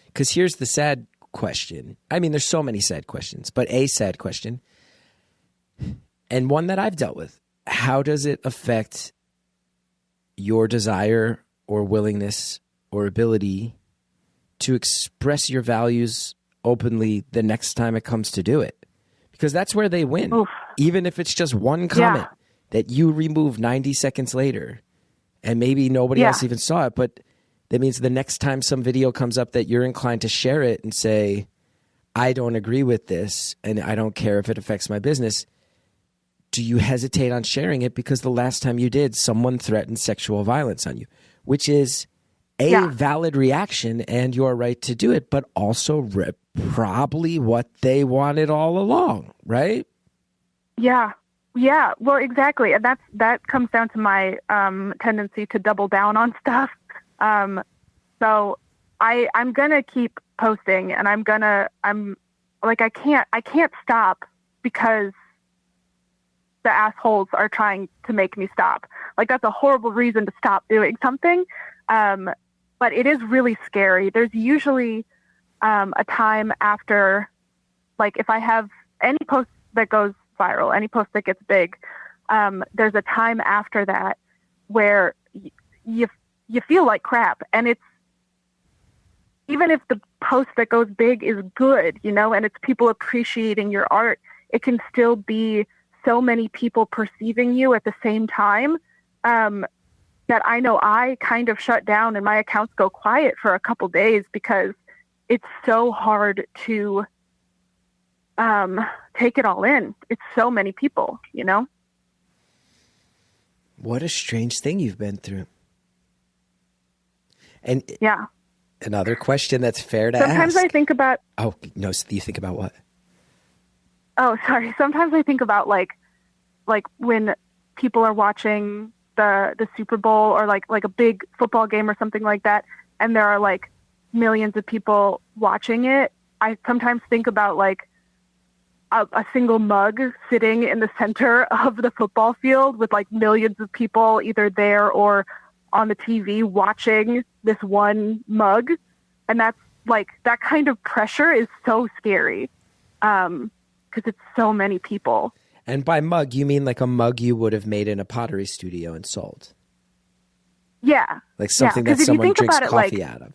Because here's the sad question. I mean, there's so many sad questions, but a sad question, and one that I've dealt with. How does it affect your desire or willingness or ability to express your values openly the next time it comes to do it? Because that's where they win. Oof. Even if it's just one comment that you remove 90 seconds later and maybe nobody else even saw it, but that means the next time some video comes up that you're inclined to share it and say, I don't agree with this and I don't care if it affects my business. Do you hesitate on sharing it because the last time you did, someone threatened sexual violence on you, which is a valid reaction and your right to do it, but also probably what they wanted all along, right? Yeah. Yeah. Well, exactly. And that comes down to my tendency to double down on stuff. So I'm going to keep posting, and I can't stop because the assholes are trying to make me stop. Like, that's a horrible reason to stop doing something. But it is really scary. There's usually a time after, like, if I have any post that goes viral, any post that gets big, there's a time after that where you feel like crap. And it's, even if the post that goes big is good, and it's people appreciating your art, it can still be so many people perceiving you at the same time that I know I kind of shut down and my accounts go quiet for a couple days because it's so hard to take it all in. It's so many people, What a strange thing you've been through. And another question that's fair to ask. Sometimes I think about... Oh, no, you think about what? Oh, sorry. Sometimes I think about like when people are watching the Super Bowl or like a big football game or something like that, and there are like millions of people watching it. I sometimes think about like a single mug sitting in the center of the football field with like millions of people either there or on the TV watching this one mug. And that's like, that kind of pressure is so scary because it's so many people. And by mug, you mean like a mug you would have made in a pottery studio and sold? Yeah. Like something that someone drinks coffee out of.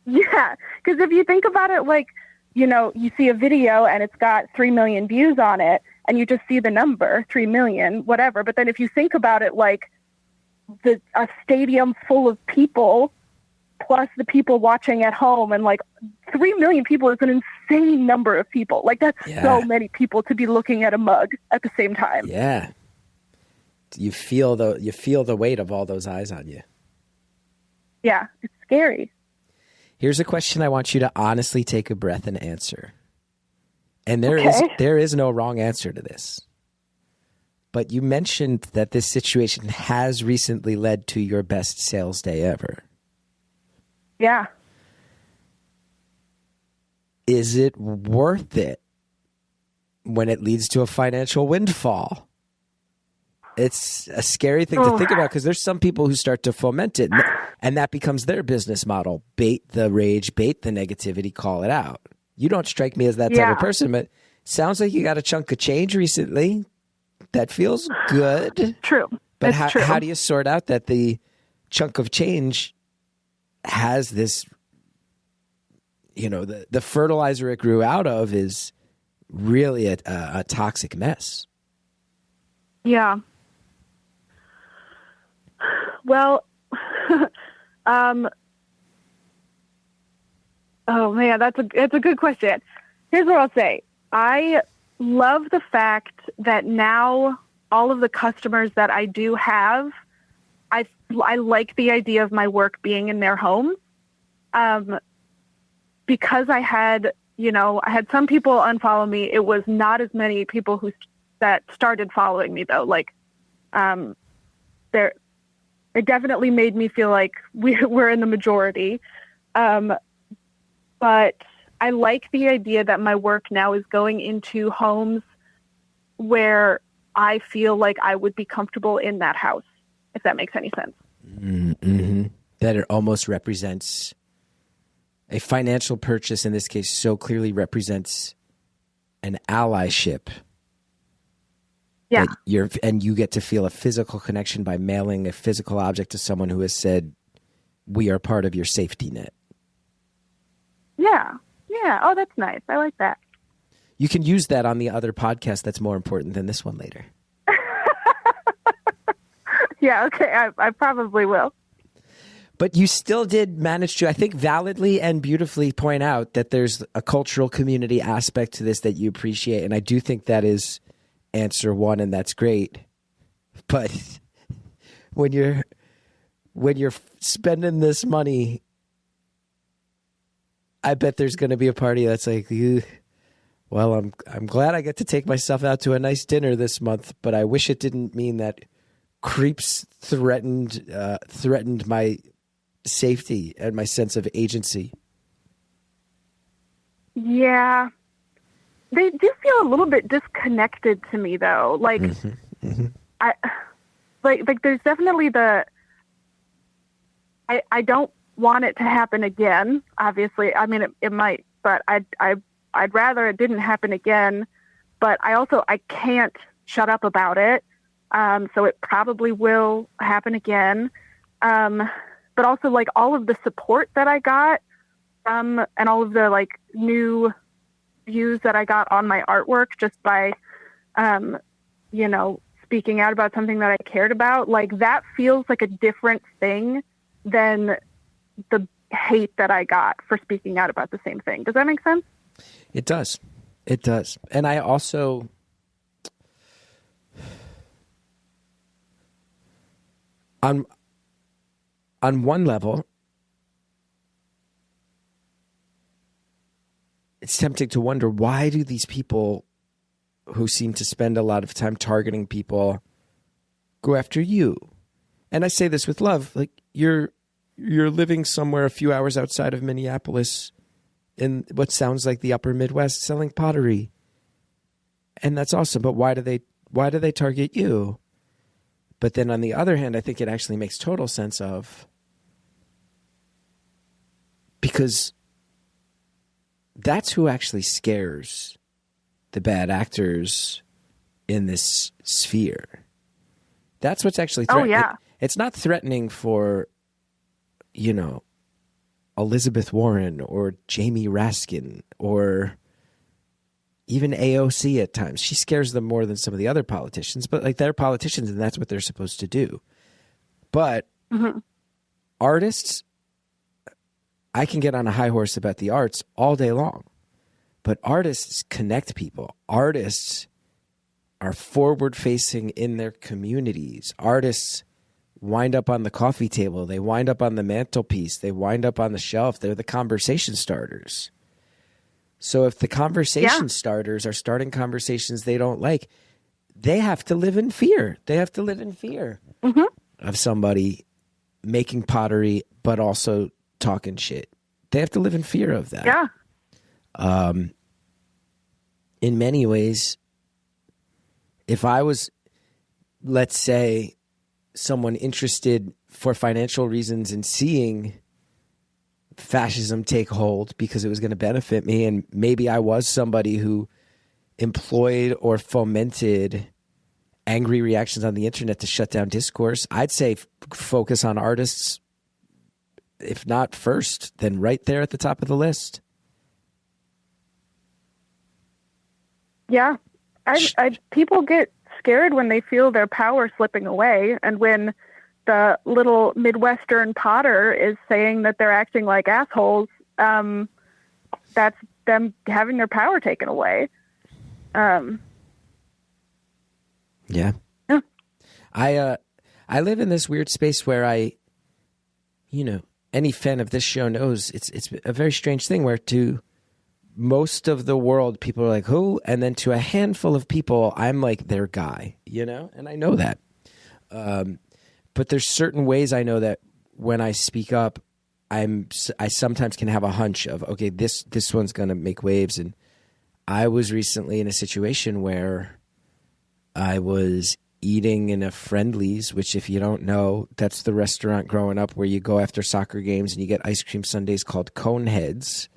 Yeah, Yeah, because if you think about it, like, you know, you see a video and it's got 3 million views on it, and you just see the number 3 million, whatever. But then if you think about it, like a stadium full of people plus the people watching at home, and like 3 million people is an insane number of people. Like, that's so many people to be looking at a mug at the same time. Yeah. You feel the weight of all those eyes on you. Yeah, it's scary. Here's a question I want you to honestly take a breath and answer. And there is no wrong answer to this. But you mentioned that this situation has recently led to your best sales day ever. Yeah. Is it worth it when it leads to a financial windfall? It's a scary thing to think about, because there's some people who start to foment it, and that becomes their business model. Bait the rage, bait the negativity, call it out. You don't strike me as that type of person, but sounds like you got a chunk of change recently. That feels good. True. But how do you sort out that the chunk of change has this, you know, the fertilizer it grew out of is really a toxic mess? Yeah. Well, oh man, that's a good question. Here's what I'll say. I love the fact that now all of the customers that I do have, I like the idea of my work being in their home. Because I had some people unfollow me. It was not as many people that started following me though. Like, it definitely made me feel like we're in the majority. But I like the idea that my work now is going into homes where I feel like I would be comfortable in that house, if that makes any sense. Mm-hmm. That it almost represents a financial purchase, in this case, so clearly represents an allyship. Yeah. And you get to feel a physical connection by mailing a physical object to someone who has said, we are part of your safety net. Yeah. Yeah. Oh, that's nice. I like that. You can use that on the other podcast that's more important than this one later. Yeah, okay. I probably will. But you still did manage to, I think, validly and beautifully point out that there's a cultural community aspect to this that you appreciate. And I do think that is answer one, and that's great. But when you're spending this money, I bet there's going to be a party that's like, well, I'm glad I get to take myself out to a nice dinner this month, but I wish it didn't mean that creeps threatened my safety and my sense of agency. Yeah. They do feel a little bit disconnected to me though. Like, I there's definitely I don't want it to happen again. Obviously, I mean, it might, but I'd rather it didn't happen again, but I can't shut up about it. So it probably will happen again. But also, like, all of the support that I got, and all of the, like, new views that I got on my artwork just by, speaking out about something that I cared about, like, that feels like a different thing than the hate that I got for speaking out about the same thing. Does that make sense? It does. It does. And I also... On one level, it's tempting to wonder, why do these people who seem to spend a lot of time targeting people go after you? And I say this with love. Like, you're living somewhere a few hours outside of Minneapolis in what sounds like the upper Midwest selling pottery. And that's awesome. But why do they target you? But then on the other hand, I think it actually makes total sense because that's who actually scares the bad actors in this sphere. That's what's actually threatening. Oh, yeah. It's not threatening for, Elizabeth Warren or Jamie Raskin or even AOC at times. She scares them more than some of the other politicians, but like they're politicians and that's what they're supposed to do. But artists, I can get on a high horse about the arts all day long, but artists connect people. Artists are forward facing in their communities. Artists wind up on the coffee table. They wind up on the mantelpiece. They wind up on the shelf. They're the conversation starters. So if the conversation starters are starting conversations they don't like, they have to live in fear. They have to live in fear of somebody making pottery, but also talking shit. They have to live in fear of that. Yeah. In many ways, if I was, let's say, someone interested for financial reasons in seeing fascism take hold because it was going to benefit me, and maybe I was somebody who employed or fomented angry reactions on the internet to shut down discourse, I'd say focus on artists, if not first, then right there at the top of the list. Yeah. People get scared when they feel their power slipping away, and when the little Midwestern potter is saying that they're acting like assholes, that's them having their power taken away. Yeah. I live in this weird space where any fan of this show knows it's a very strange thing where to most of the world, people are like, who? And then to a handful of people, I'm like their guy, and I know that. But there's certain ways I know that when I speak up, I sometimes can have a hunch of, okay, this one's going to make waves. And I was recently in a situation where I was eating in a Friendly's, which if you don't know, that's the restaurant growing up where you go after soccer games and you get ice cream sundaes called Coneheads.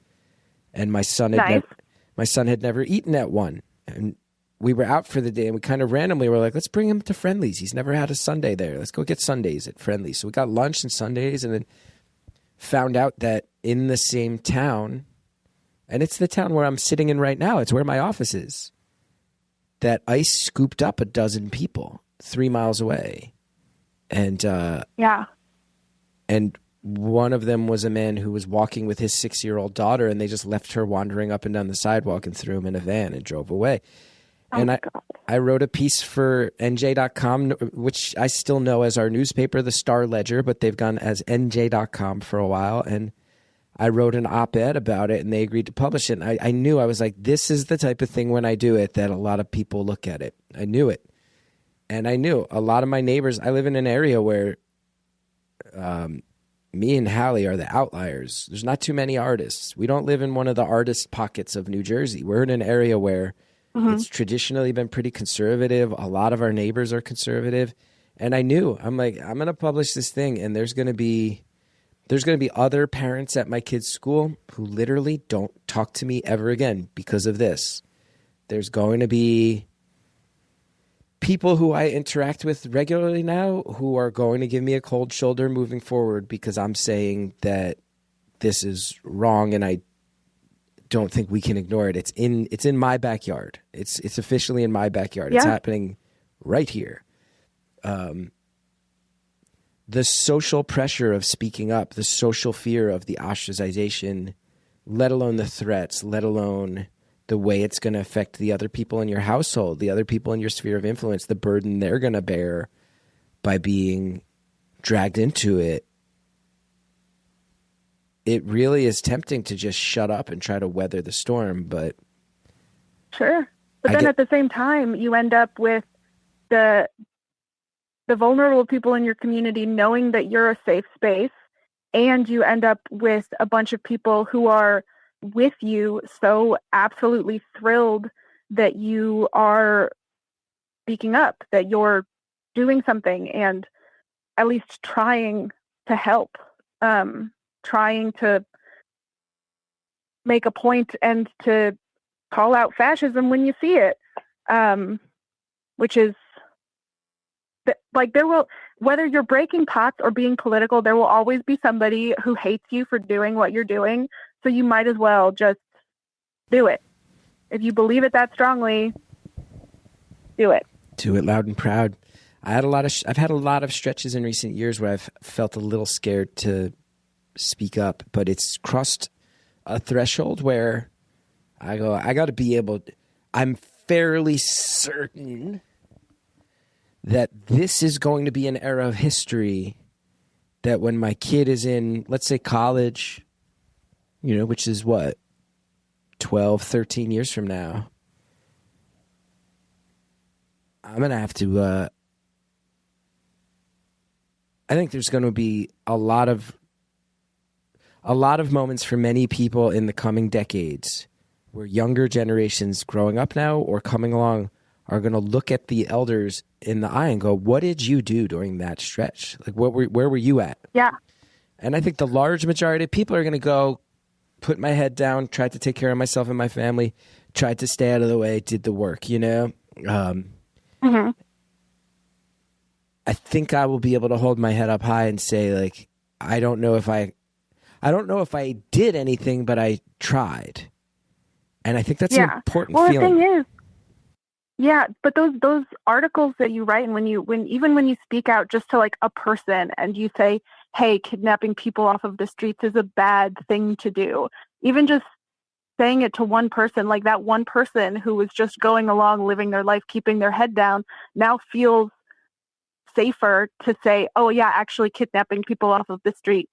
And my son had never eaten at one. And we were out for the day and we kind of randomly were like, let's bring him to Friendly's. He's never had a sundae there. Let's go get sundaes at Friendly's. So we got lunch and sundaes and then found out that in the same town, and it's the town where I'm sitting in right now, it's where my office is, that ICE scooped up a dozen people 3 miles away. And and one of them was a man who was walking with his 6-year-old daughter, and they just left her wandering up and down the sidewalk and threw him in a van and drove away. And I wrote a piece for NJ.com, which I still know as our newspaper, the Star Ledger, but they've gone as NJ.com for a while. And I wrote an op-ed about it, and they agreed to publish it. And I knew, I was like, this is the type of thing when I do it that a lot of people look at it. I knew it. And I knew a lot of my neighbors, I live in an area where me and Hallie are the outliers. There's not too many artists. We don't live in one of the artist pockets of New Jersey. We're in an area where it's traditionally been pretty conservative. A lot of our neighbors are conservative. And I knew, I'm like, I'm going to publish this thing, and there's going to be other parents at my kids' school who literally don't talk to me ever again because of this. There's going to be people who I interact with regularly now who are going to give me a cold shoulder moving forward because I'm saying that this is wrong and I don't think we can ignore it. It's in my backyard. It's officially in my backyard. Yeah. It's happening right here. The social pressure of speaking up, the social fear of the ostracization, let alone the threats, let alone the way it's going to affect the other people in your household, the other people in your sphere of influence, the burden they're going to bear by being dragged into it. It really is tempting to just shut up and try to weather the storm, but... Sure. But then at the same time, you end up with the vulnerable people in your community knowing that you're a safe space, and you end up with a bunch of people who are with you so absolutely thrilled that you are speaking up, that you're doing something and at least trying to help, trying to make a point and to call out fascism when you see it, which is like whether you're breaking pots or being political, there will always be somebody who hates you for doing what you're doing. So you might as well just do it. If you believe it that strongly, do it. Do it loud and proud. I've had a lot of stretches in recent years where I've felt a little scared to speak up, but it's crossed a threshold where I got to be able. I'm fairly certain that this is going to be an era of history that when my kid is in, let's say, college, which is what, 12, 13 years from now, I'm going to have to, I think there's going to be a lot of moments for many people in the coming decades where younger generations growing up now or coming along are going to look at the elders in the eye and go, what did you do during that stretch? Like, where were you at? Yeah. And I think the large majority of people are going to go, put my head down, tried to take care of myself and my family, tried to stay out of the way, did the work, Mm-hmm. I think I will be able to hold my head up high and say, like, I don't know if I did anything, but I tried. And I think that's an important feeling. Well, the thing is, but those articles that you write, and when you speak out just to like a person and you say, hey, kidnapping people off of the streets is a bad thing to do, even just saying it to one person, like that one person who was just going along, living their life, keeping their head down, now feels safer to say, oh yeah, actually kidnapping people off of the street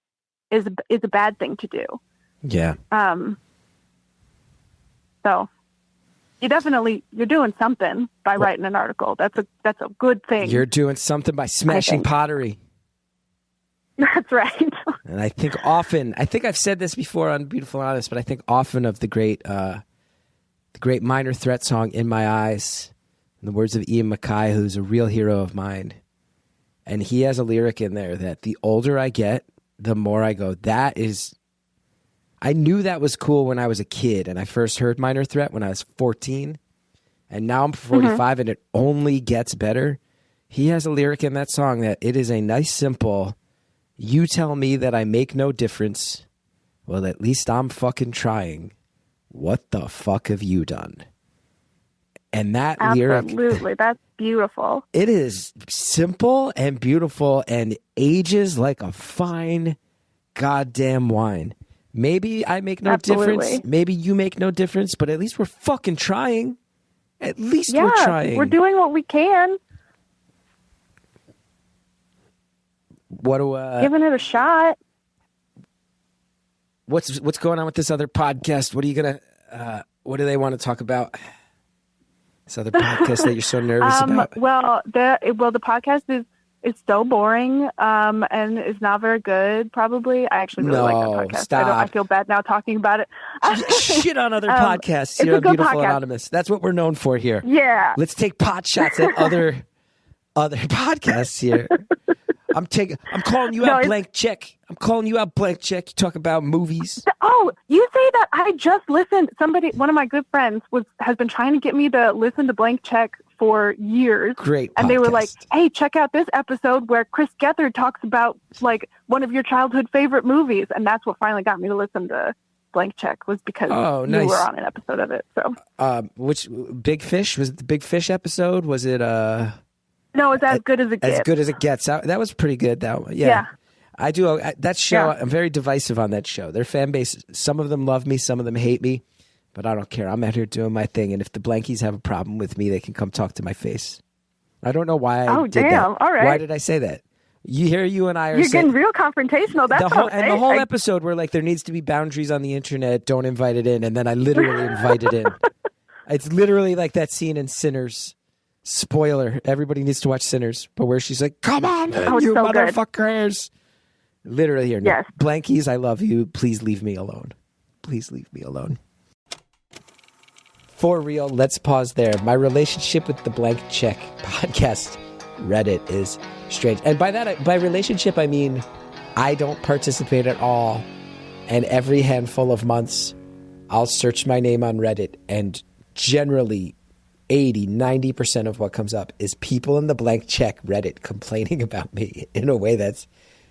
is a bad thing to do. Yeah. So you're doing something by writing an article. That's a good thing. You're doing something by smashing pottery. That's right. And I think I've said this before on Beautiful and Honest, but I think often of the great Minor Threat song, In My Eyes, in the words of Ian MacKaye, who's a real hero of mine. And he has a lyric in there that the older I get, the more I go, I knew that was cool when I was a kid and I first heard Minor Threat when I was 14. And now I'm 45 and it only gets better. He has a lyric in that song that it is a nice, simple, you tell me that I make no difference. Well, at least I'm fucking trying. What the fuck have you done? And that lyric... Absolutely. That's beautiful. It is simple and beautiful and ages like a fine goddamn wine. Maybe I make no difference. Maybe you make no difference, but at least we're fucking trying. At least we're trying. We're doing what we can. Giving it a shot. What's going on with this other podcast? What do they want to talk about? This other podcast that you're so nervous about? Well, the podcast is so boring, and is not very good, probably. I actually really like that podcast. Stop. I feel bad now talking about it. Shit on other podcasts here on Beautiful Anonymous. That's what we're known for here. Yeah. Let's take pot shots at other podcasts here. I'm calling you out blank check. I'm calling you out blank check. You talk about movies. Oh, you say that. I just listened. One of my good friends has been trying to get me to listen to Blank Check for years. Great podcast. And they were like, hey, check out this episode where Chris Gethard talks about like one of your childhood favorite movies. And that's what finally got me to listen to Blank Check, was because you were on an episode of it. So, which Big Fish? Was it the Big Fish episode? Was it No, it's As Good as It Gets. As Good as It Gets. That was pretty good. That one. Yeah. I do. That show, I'm very divisive on that show. Their fan base, some of them love me, some of them hate me, but I don't care. I'm out here doing my thing, and if the Blankies have a problem with me, they can come talk to my face. I don't know why I did that. All right. Why did I say that? You and I are You're getting real confrontational. That's and the whole episode where like there needs to be boundaries on the internet, don't invite it in, and then I literally invite it in. It's literally like that scene in Sinners. Spoiler, everybody needs to watch Sinners, but where she's like, come on, you so motherfuckers. Good. Literally here. Yes. Blankies, I love you. Please leave me alone. Please leave me alone. For real, let's pause there. My relationship with the Blank Check podcast Reddit is strange. And by relationship, I mean I don't participate at all. And every handful of months, I'll search my name on Reddit and generally 80, 90% of what comes up is people in the blank check Reddit complaining about me in a way that's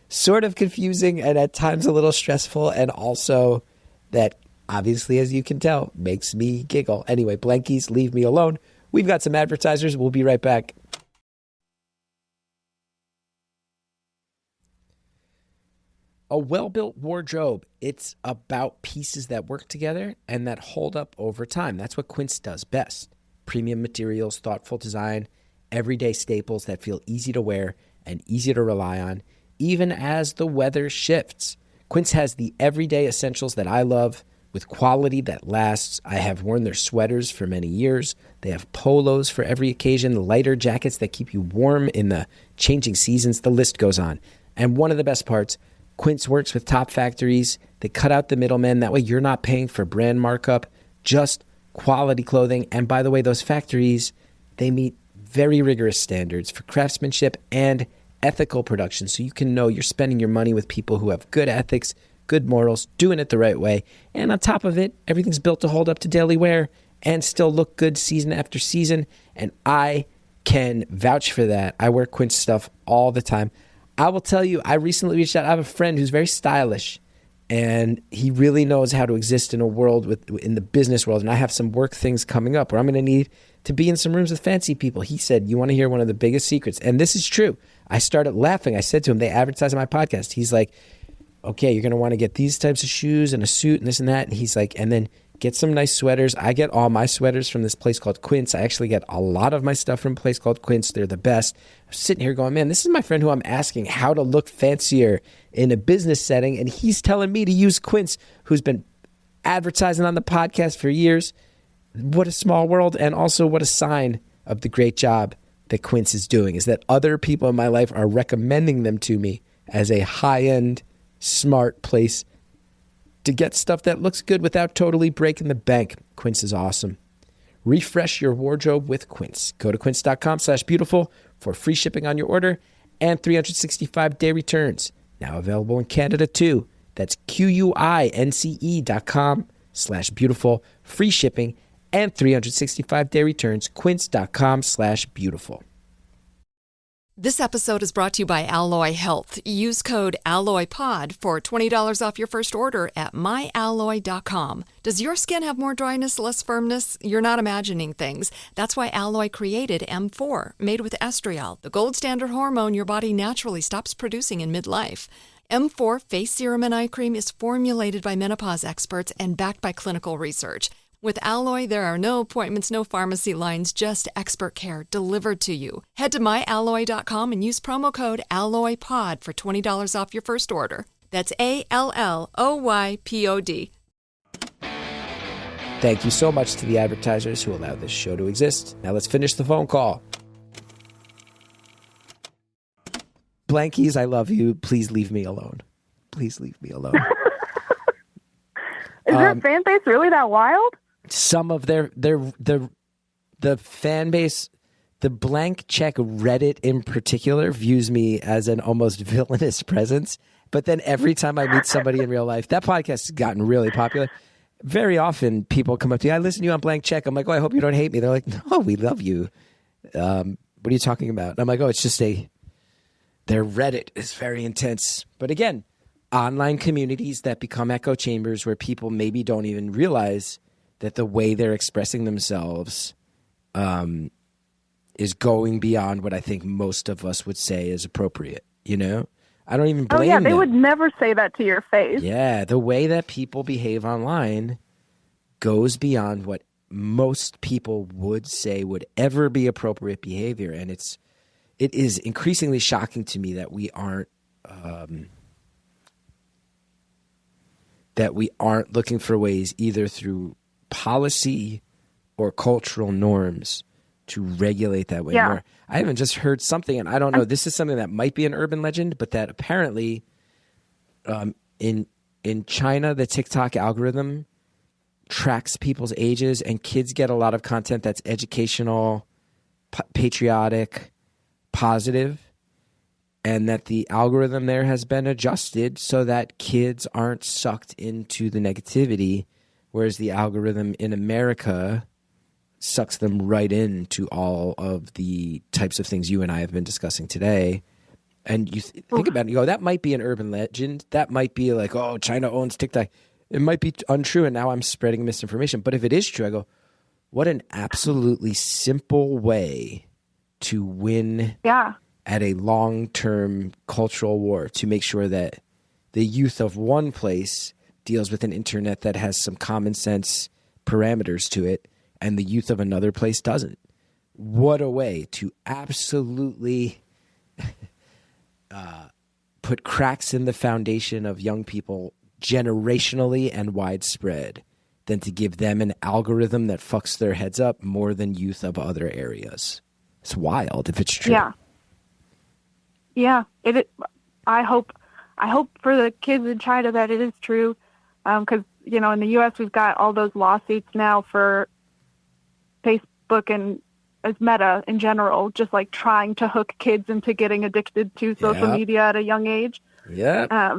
sort of confusing and at times a little stressful, and also that obviously, as you can tell, makes me giggle. Anyway, blankies, leave me alone. We've got some advertisers. We'll be right back. A well-built wardrobe, it's about pieces that work together and that hold up over time. That's what Quince does best. Premium materials, thoughtful design, everyday staples that feel easy to wear and easy to rely on, even as the weather shifts. Quince has the everyday essentials that I love with quality that lasts. I have worn their sweaters for many years. They have polos for every occasion, lighter jackets that keep you warm in the changing seasons. The list goes on. And one of the best parts, Quince works with top factories. They cut out the middlemen. That way you're not paying for brand markup, just quality clothing. And by the way, those factories, they meet very rigorous standards for craftsmanship and ethical production. So you can know you're spending your money with people who have good ethics, good morals, doing it the right way. And on top of it, everything's built to hold up to daily wear and still look good season after season. And I can vouch for that. I wear Quince stuff all the time. I will tell you, I recently reached out. I have a friend who's very stylish, and he really knows how to exist in a world in the business world. And I have some work things coming up where I'm going to need to be in some rooms with fancy people. He said, you want to hear one of the biggest secrets? And this is true. I started laughing. I said to him, they advertise on my podcast. He's like, okay, you're going to want to get these types of shoes and a suit and this and that. And he's like, and then get some nice sweaters. I get all my sweaters from this place called Quince. I actually get a lot of my stuff from a place called Quince. They're the best. I'm sitting here going, man, this is my friend who I'm asking how to look fancier in a business setting. And he's telling me to use Quince, who's been advertising on the podcast for years. What a small world. And also what a sign of the great job that Quince is doing is that other people in my life are recommending them to me as a high-end, smart place to get stuff that looks good without totally breaking the bank. Quince is awesome. Refresh your wardrobe with Quince. Go to quince.com/beautiful for free shipping on your order and 365-day returns. Now available in Canada too. That's QUINCE.com/beautiful. Free shipping and 365-day returns. Quince.com/beautiful. This episode is brought to you by Alloy Health. Use code ALLOYPOD for $20 off your first order at myalloy.com. Does your skin have more dryness, less firmness? You're not imagining things. That's why Alloy created M4, made with estriol, the gold standard hormone your body naturally stops producing in midlife. M4 face serum and eye cream is formulated by menopause experts and backed by clinical research. With Alloy, there are no appointments, no pharmacy lines, just expert care delivered to you. Head to myalloy.com and use promo code ALLOYPOD for $20 off your first order. That's ALLOYPOD. Thank you so much to the advertisers who allow this show to exist. Now let's finish the phone call. Blankies, I love you. Please leave me alone. Please leave me alone. Is their fan base really that wild? Some of the fan base, the blank check Reddit in particular, views me as an almost villainous presence. But then every time I meet somebody in real life, that podcast has gotten really popular. Very often people come up to me, I listen to you on blank check. I'm like, oh, I hope you don't hate me. They're like, no, we love you. What are you talking about? And I'm like, oh, it's just their Reddit is very intense. But again, online communities that become echo chambers where people maybe don't even realize that the way they're expressing themselves is going beyond what I think most of us would say is appropriate, you know? I don't even blame them. They would never say that to your face. Yeah, the way that people behave online goes beyond what most people would say would ever be appropriate behavior. And it is increasingly shocking to me that we aren't looking for ways either through policy or cultural norms to regulate that way more. I haven't just heard something, and I don't know, this is something that might be an urban legend, but that apparently in China, the TikTok algorithm tracks people's ages, and kids get a lot of content that's educational, patriotic, positive, and that the algorithm there has been adjusted so that kids aren't sucked into the negativity, whereas the algorithm in America sucks them right into all of the types of things you and I have been discussing today. And you think about it, you go, that might be an urban legend. That might be like, oh, China owns TikTok. It might be untrue, and now I'm spreading misinformation. But if it is true, I go, what an absolutely simple way to win at a long-term cultural war, to make sure that the youth of one place deals with an internet that has some common sense parameters to it, and the youth of another place doesn't. What a way to absolutely put cracks in the foundation of young people generationally and widespread, than to give them an algorithm that fucks their heads up more than youth of other areas. It's wild if it's true. Yeah. I hope for the kids in China that it is true, because in the U.S. we've got all those lawsuits now for Facebook and as Meta in general, just like trying to hook kids into getting addicted to social media at a young age. Yeah.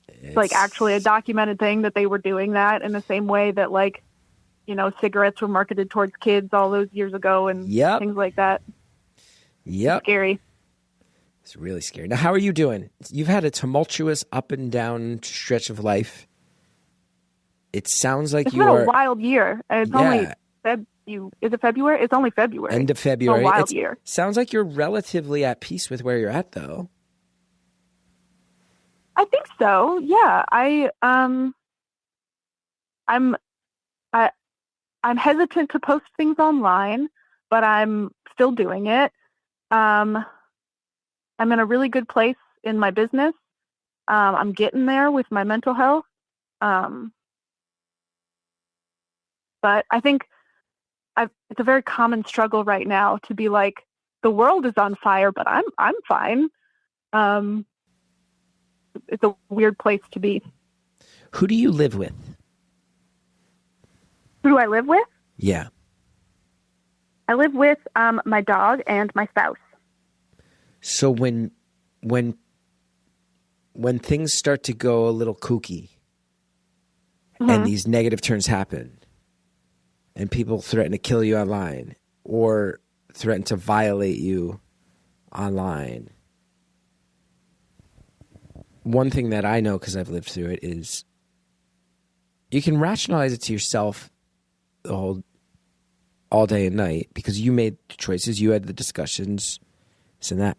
It's like actually a documented thing that they were doing that in the same way that cigarettes were marketed towards kids all those years ago and things like that. Yep. It's scary. It's really scary. Now, how are you doing? You've had a tumultuous up and down stretch of life. It sounds like it's been a wild year. It's only is it February? It's only February. End of February. It's a wild year. Sounds like you're relatively at peace with where you're at, though. I think so. Yeah. I'm hesitant to post things online, but I'm still doing it. I'm in a really good place in my business. I'm getting there with my mental health. But I think it's a very common struggle right now to be like, the world is on fire, but I'm fine. It's a weird place to be. Who do you live with? Who do I live with? Yeah. I live with my dog and my spouse. So when things start to go a little kooky and these negative turns happen and people threaten to kill you online or threaten to violate you online, one thing that I know because I've lived through it is you can rationalize it to yourself all day and night because you made the choices, you had the discussions, this and that.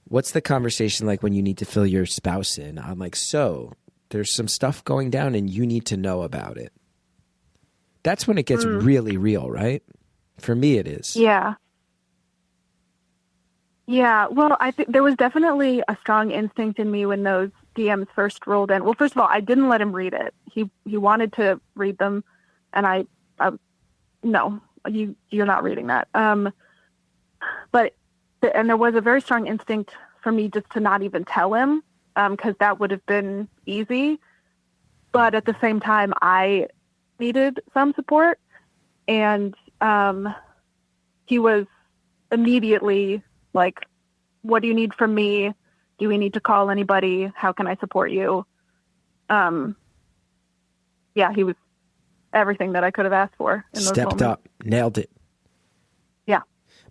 What's the conversation like when you need to fill your spouse in? I'm like, so there's some stuff going down and you need to know about it. That's when it gets really real, right? For me, it is. Yeah. Yeah. Well, I think there was definitely a strong instinct in me when those DMs first rolled in. Well, first of all, I didn't let him read it. He wanted to read them, and no, you're not reading that. But there was a very strong instinct for me just to not even tell him, because that would have been easy. But at the same time, I needed some support, and he was immediately like, what do you need from me? Do we need to call anybody? How can I support you? Yeah, he was everything that I could have asked for in those Stepped moments. up, nailed it. Yeah.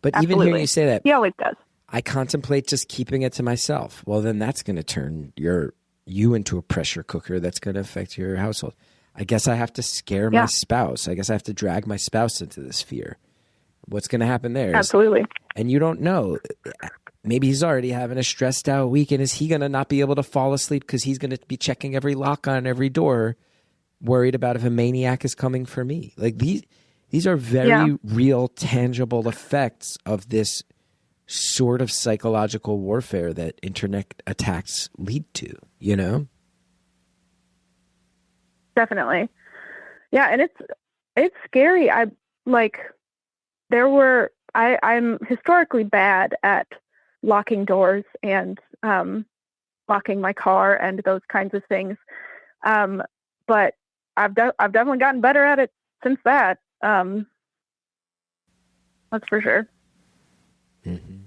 But absolutely. Even hearing you say that, he always does. I contemplate just keeping it to myself. Well, then that's going to turn you into a pressure cooker that's going to affect your household. I guess I have to scare my spouse. I guess I have to drag my spouse into this fear. What's going to happen there? Absolutely. And you don't know. Maybe he's already having a stressed out week, and is he going to not be able to fall asleep because he's going to be checking every lock on every door, worried about if a maniac is coming for me? Like these are very real, tangible effects of this sort of psychological warfare that internet attacks lead to, you know? Definitely. Yeah. And it's scary. I'm historically bad at locking doors and locking my car and those kinds of things. But I've definitely gotten better at it since that. That's for sure. Mm-hmm.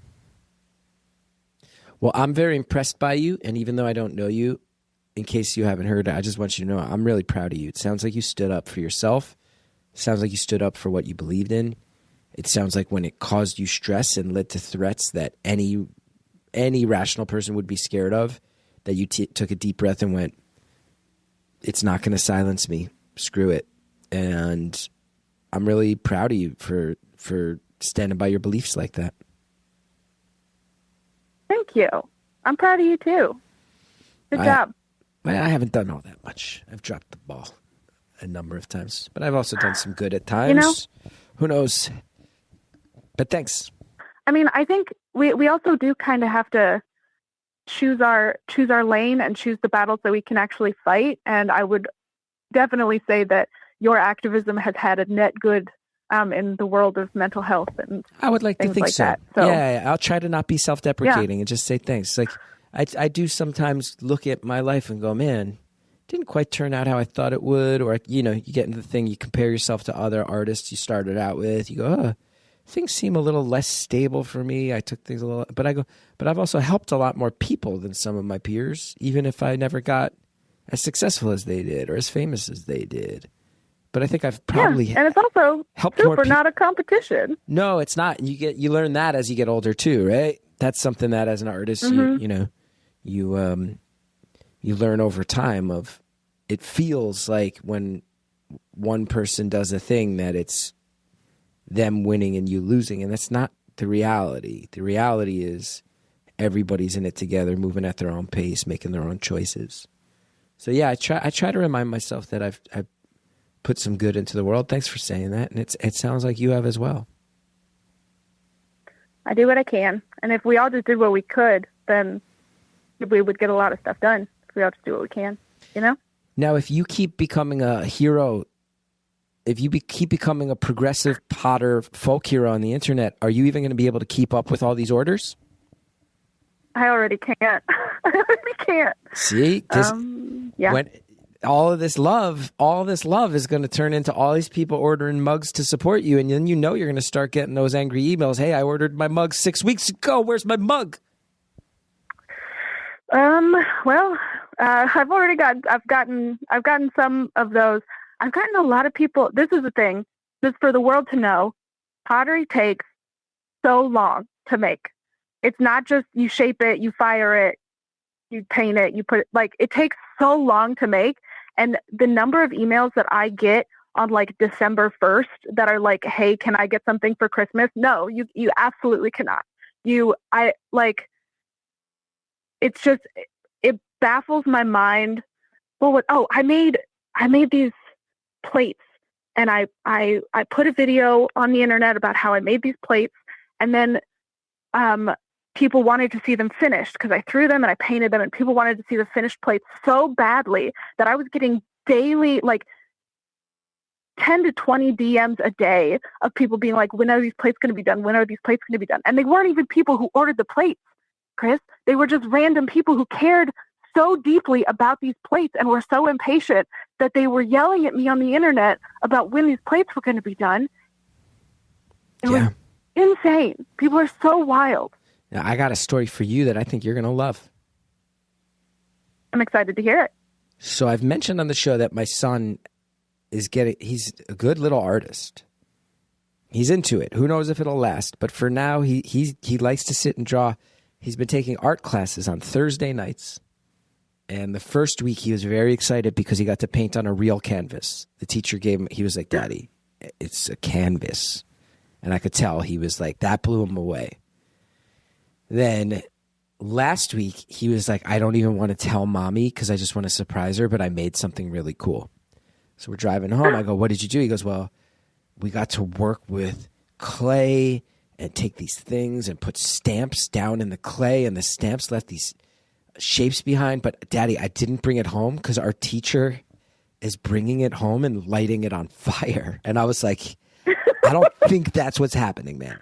Well, I'm very impressed by you, and even though I don't know you, in case you haven't heard, I just want you to know I'm really proud of you. It sounds like you stood up for yourself, sounds like you stood up for what you believed in. It sounds like when it caused you stress and led to threats that any rational person would be scared of, that you took a deep breath and went, it's not going to silence me. Screw it. And I'm really proud of you for standing by your beliefs like that. Thank you. I'm proud of you too. Good job. Well, I haven't done all that much. I've dropped the ball a number of times, but I've also done some good at times. You know? Who knows? But thanks. I mean, I think we also do kind of have to choose our lane and choose the battles that we can actually fight. And I would definitely say that your activism has had a net good in the world of mental health, and I would like to think like so. That. So. Yeah, I'll try to not be self-deprecating and just say thanks. Like I do sometimes look at my life and go, man, didn't quite turn out how I thought it would. Or, you know, you get into the thing, you compare yourself to other artists you started out with. You go, things seem a little less stable for me. I took things a little, but I've also helped a lot more people than some of my peers, even if I never got as successful as they did or as famous as they did. But I think I've probably and it's also helped super, more people. Not a competition. No, it's not. You learn that as you get older too, right? That's something that as an artist, you learn over time. Of it feels like when one person does a thing that it's them winning and you losing, and that's not the reality. The reality is everybody's in it together, moving at their own pace, making their own choices. So yeah, I try to remind myself that I've put some good into the world. Thanks for saying that. And it sounds like you have as well. I do what I can. And if we all just did what we could, then we would get a lot of stuff done. If we all just do what we can, you know? Now, if you keep becoming a hero, if you keep becoming a progressive Potter folk hero on the internet, are you even going to be able to keep up with all these orders? I already can't. I already can't. See? Yeah. When all this love is going to turn into all these people ordering mugs to support you. And then you're going to start getting those angry emails. Hey, I ordered my mug 6 weeks ago. Where's my mug? Well, I've gotten some of those. I've gotten a lot of people. This is the thing, just for the world to know, pottery takes so long to make. It's not just you shape it, you fire it, you paint it, you put it, like, it takes so long to make. And the number of emails that I get on like December 1st that are like, hey, can I get something for Christmas? No, you absolutely cannot. It's just, it baffles my mind. Well, I made these plates, and I put a video on the internet about how I made these plates, and then people wanted to see them finished because I threw them and I painted them, and people wanted to see the finished plates so badly that I was getting daily, like 10 to 20 DMs a day of people being like, when are these plates going to be done? When are these plates going to be done? And they weren't even people who ordered the plates, Chris. They were just random people who cared so deeply about these plates and were so impatient that they were yelling at me on the internet about when these plates were going to be done. It was insane. People are so wild. Now, I got a story for you that I think you're going to love. I'm excited to hear it. So I've mentioned on the show that my son he's a good little artist. He's into it. Who knows if it'll last, but for now he likes to sit and draw. He's been taking art classes on Thursday nights. And the first week he was very excited because he got to paint on a real canvas. The teacher he was like, Daddy, it's a canvas. And I could tell he was like, that blew him away. Then last week he was like, I don't even want to tell mommy because I just want to surprise her, but I made something really cool. So we're driving home. I go, what did you do? He goes, well, we got to work with clay and take these things and put stamps down in the clay, and the stamps left these shapes behind. But Daddy, I didn't bring it home because our teacher is bringing it home and lighting it on fire. And I was like, I don't think that's what's happening, man.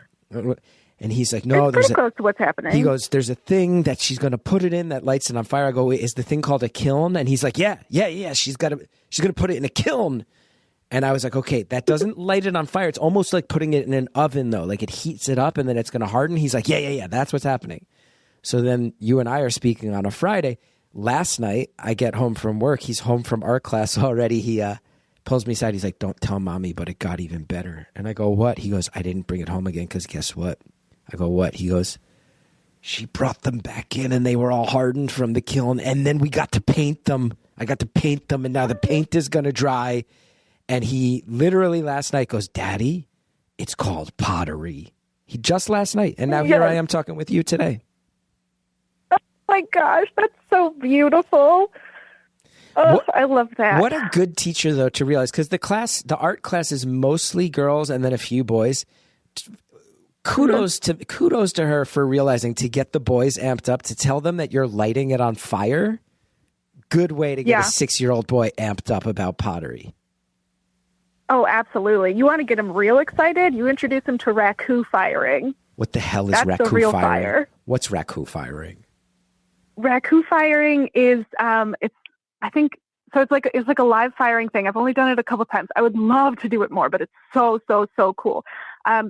And he's like, no, it's close to what's happening. He goes, there's a thing that she's going to put it in that lights it on fire. I go, wait, is the thing called a kiln? And he's like, yeah. She's going to put it in a kiln. And I was like, okay, that doesn't light it on fire. It's almost like putting it in an oven, though. Like it heats it up and then it's going to harden. He's like, yeah. That's what's happening. So then you and I are speaking on a Friday. Last night, I get home from work. He's home from art class already. He pulls me aside. He's like, don't tell mommy, but it got even better. And I go, what? He goes, I didn't bring it home again because guess what? I go, what? He goes, she brought them back in and they were all hardened from the kiln. And then we got to paint them. I got to paint them and now the paint is going to dry. And he literally last night goes, Daddy, it's called pottery. He just last night. And now here I am talking with you today. Oh my gosh, that's so beautiful. Oh, I love that. What a good teacher, though, to realize, because the art class is mostly girls and then a few boys. Kudos to her for realizing to get the boys amped up, to tell them that you're lighting it on fire. Good way to get a 6-year-old boy amped up about pottery. Oh, absolutely. You want to get him real excited? You introduce him to raku firing. What the hell is That's raku the real firing? fire. What's raku firing? Raku firing is it's like a live firing thing. I've only done it a couple times. I would love to do it more, but it's so cool.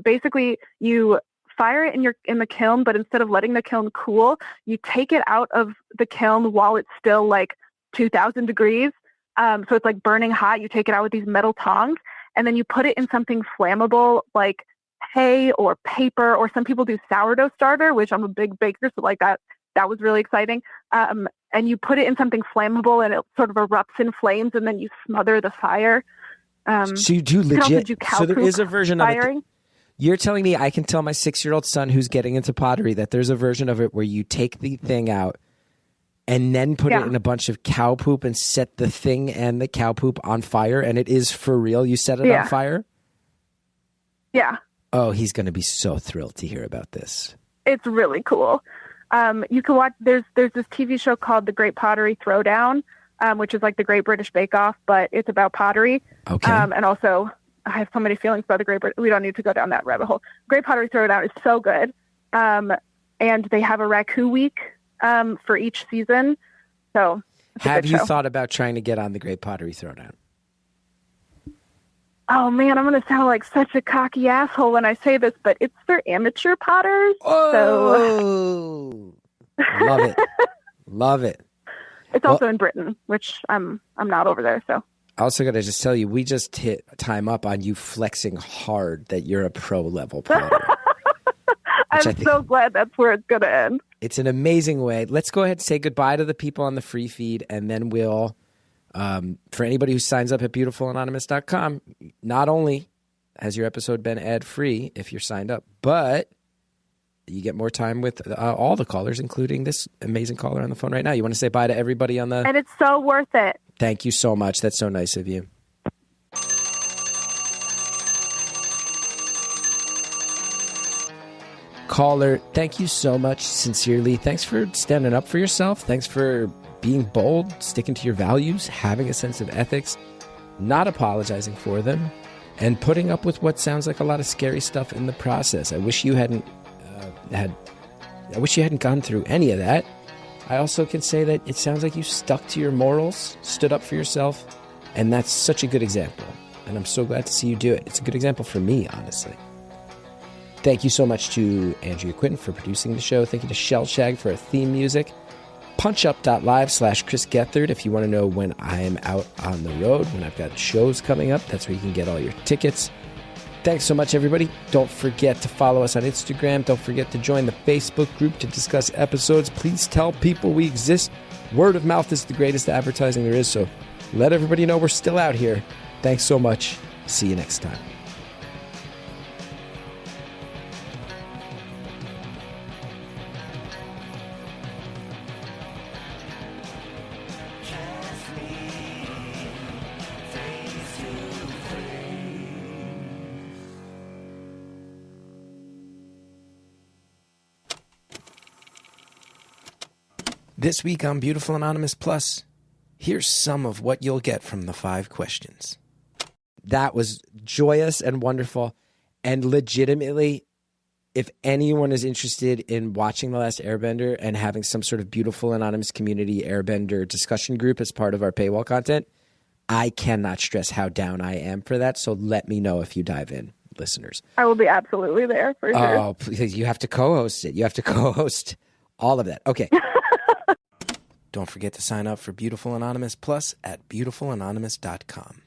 Basically, you fire it in the kiln, but instead of letting the kiln cool, you take it out of the kiln while it's still like 2,000 degrees. So it's like burning hot. You take it out with these metal tongs, and then you put it in something flammable like hay or paper, or some people do sourdough starter, which I'm a big baker, so like that was really exciting. And you put it in something flammable and it sort of erupts in flames, and then you smother the fire. So you do legit. So there is a version firing. of it. You're telling me I can tell my 6-year-old son who's getting into pottery that there's a version of it where you take the thing out and then put it in a bunch of cow poop and set the thing and the cow poop on fire, and it is for real. You set it on fire? Yeah. Oh, he's going to be so thrilled to hear about this. It's really cool. You can watch, there's this TV show called The Great Pottery Throwdown, which is like the Great British Bake Off, but it's about pottery. Okay. And also, I have so many feelings about we don't need to go down that rabbit hole. Great Pottery Throwdown is so good. And they have a raku week for each season. So have you thought about trying to get on the Great Pottery Throwdown? Oh man, I'm going to sound like such a cocky asshole when I say this, but it's for amateur potters. Oh, love it. Love it. It's also in Britain, which I'm not over there. So I also got to just tell you, we just hit time up on you flexing hard that you're a pro level potter. I'm so glad that's where it's going to end. It's an amazing way. Let's go ahead and say goodbye to the people on the free feed, and then we'll, for anybody who signs up at beautifulanonymous.com, not only has your episode been ad-free if you're signed up, but you get more time with all the callers, including this amazing caller on the phone right now. You want to say bye to everybody on the... And it's so worth it. Thank you so much. That's so nice of you. Caller, thank you so much, sincerely. Thanks for standing up for yourself. Thanks for being bold, sticking to your values, having a sense of ethics, not apologizing for them, and putting up with what sounds like a lot of scary stuff in the process. I wish you hadn't gone through any of that. I also can say that it sounds like you stuck to your morals, stood up for yourself, and that's such a good example. And I'm so glad to see you do it. It's a good example for me, honestly. Thank you so much to Andrea Quinton for producing the show. Thank you to Shellshag for our theme music. punchup.live/Chris Gethard if you want to know when I am out on the road, when I've got shows coming up. That's where you can get all your tickets. Thanks so much, everybody. Don't forget to follow us on Instagram. Don't forget to join the Facebook group to discuss episodes. Please tell people we exist. Word of mouth is the greatest advertising there is, so let everybody know we're still out here. Thanks so much. See you next time. This week on Beautiful Anonymous Plus, here's some of what you'll get from the 5 questions. That was joyous and wonderful. And legitimately, if anyone is interested in watching The Last Airbender and having some sort of Beautiful Anonymous community Airbender discussion group as part of our paywall content, I cannot stress how down I am for that. So let me know if you dive in, listeners. I will be absolutely there for sure. Oh, please, you have to co-host it. You have to co-host all of that. Okay. Don't forget to sign up for Beautiful Anonymous Plus at beautifulanonymous.com.